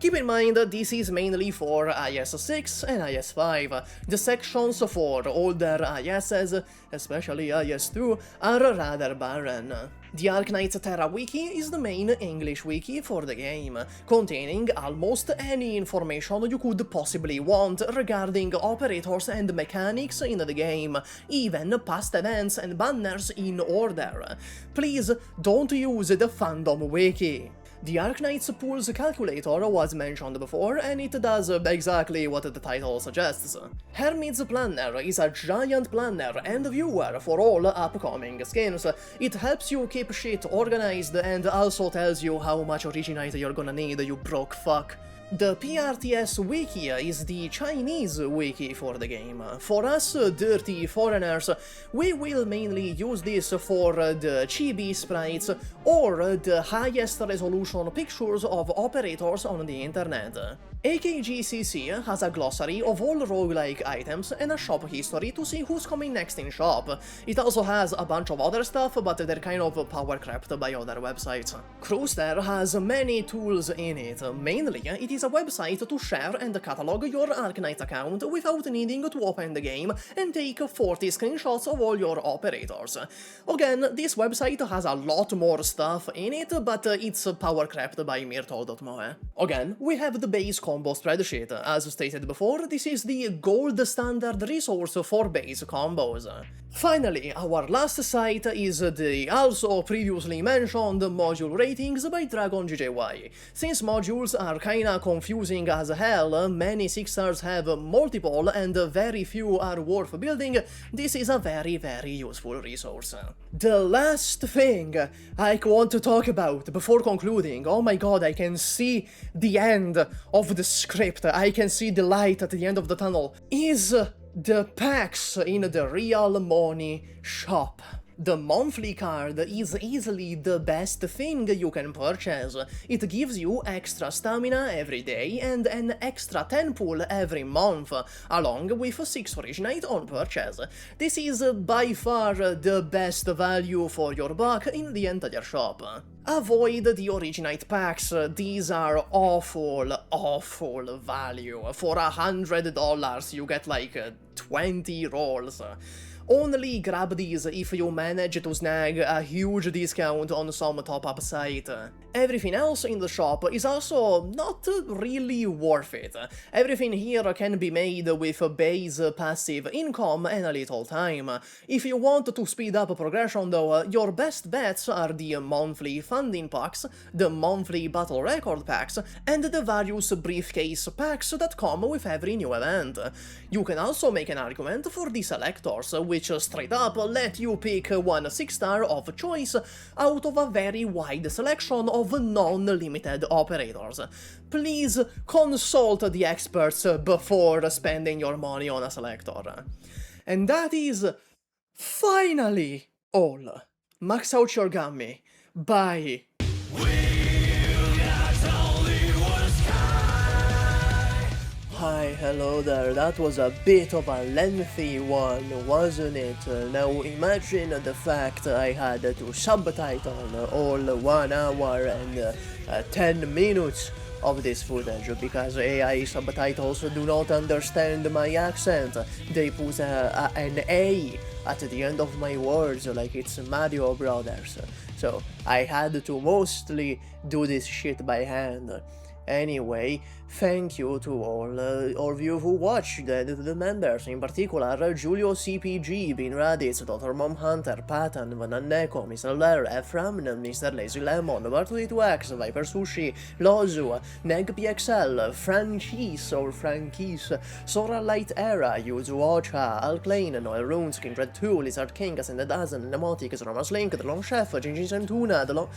Keep in mind, this is mainly for IS-6 and IS-5. The sections for older ISs, especially IS-2, are rather barren. The Arknights Terra Wiki is the main English wiki for the game, containing almost any information you could possibly want regarding operators and mechanics in the game, even past events and banners in order. Please don't use the fandom wiki. The Arknights Pools calculator was mentioned before, and it does exactly what the title suggests. HermitzPlanner is a giant planner and viewer for all upcoming skins. It helps you keep shit organized and also tells you how much Originite you're gonna need, you broke fuck. The PRTS Wiki is the Chinese wiki for the game. For us dirty foreigners, we will mainly use this for the chibi sprites or the highest resolution pictures of operators on the internet. AKGCC has a glossary of all roguelike items and a shop history to see who's coming next in shop. It also has a bunch of other stuff, but they're kind of power crept by other websites. Krooster has many tools in it. Mainly, it is is a website to share and catalog your Arknights account without needing to open the game and take 40 screenshots of all your operators. Again, this website has a lot more stuff in it, but it's power-crept by Myrtle.mo. Again, we have the base combo spreadsheet. As stated before, this is the gold standard resource for base combos. Finally, our last site is the also previously mentioned module ratings by DragonGJY. Since modules are kinda confusing as hell, many 6-stars have multiple and very few are worth building, this is a very useful resource. The last thing I want to talk about before concluding, oh my god, I can see the end of the script, I can see the light at the end of the tunnel, is the packs in the Real Money shop. The monthly card is easily the best thing you can purchase. It gives you extra stamina every day and an extra 10 pull every month, along with 6 Originites on purchase. This is by far the best value for your buck in the entire shop. Avoid the Originite packs, these are awful value. For $100 you get like 20 rolls. Only grab these if you manage to snag a huge discount on some top-up site. Everything else in the shop is also not really worth it. Everything here can be made with base passive income and a little time. If you want to speed up progression though, your best bets are the monthly funding packs, the monthly battle record packs, and the various briefcase packs that come with every new event. You can also make an argument for the selectors, which straight up let you pick one 6-star of choice out of a very wide selection of non-limited operators. Please consult the experts before spending your money on a selector. And that is finally all. Max out your Gummy. Bye. Hi, hello there, that was a bit of a lengthy one, wasn't it? Now imagine the fact I had to subtitle all 1 hour and 10 minutes of this footage, because AI subtitles do not understand my accent. They put an A at the end of my words like it's Mario Brothers. So I had to mostly do this shit by hand. Anyway, thank you to all of you who watched, the members, in particular Julio CPG, Bin Raditz, Dr. Mom Hunter, Patan, Vananneko, Mr. Lair, Ephraim, Mr. Lazy Lemon, Bartley2X, Viper Sushi, Lozu, NegPXL, Franquise, Sora Light Era, Yuzu Ocha, Alclane, Noel Runes, Kindred 2, Lizard King, and a dozen, Nemotic, Romas Link, The Long Chef, Gingy Santuna, The Long...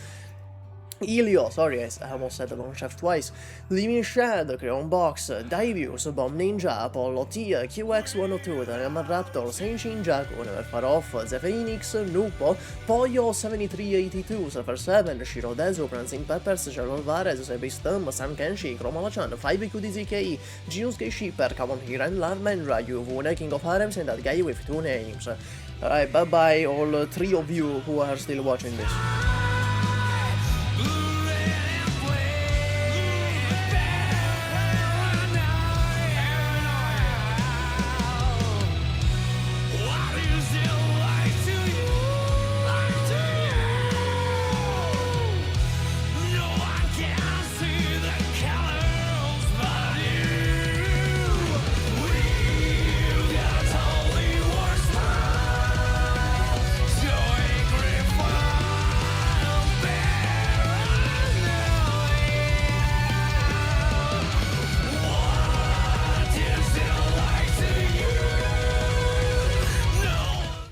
Elio, sorry, I almost said the long chef twice. Living Shed, Creon Box, Divius, Bomb Ninja, Apollo T, QX102, Diamond Raptor, Saint Jack, Never Far Off, Zephenix, Nupo, Pollo 7382, Surfer 7, Shiro Dezu, Prancing Peppers, Cheryl Alvarez, Sebistum, Sam Kenshi, Chromala-chan, 5QDZK, Genius Shipper, Kawan Hiran, Larmendra, Yuvune, King of Harems, and that guy with 2 names. Alright, bye bye all 3 of you who are still watching this.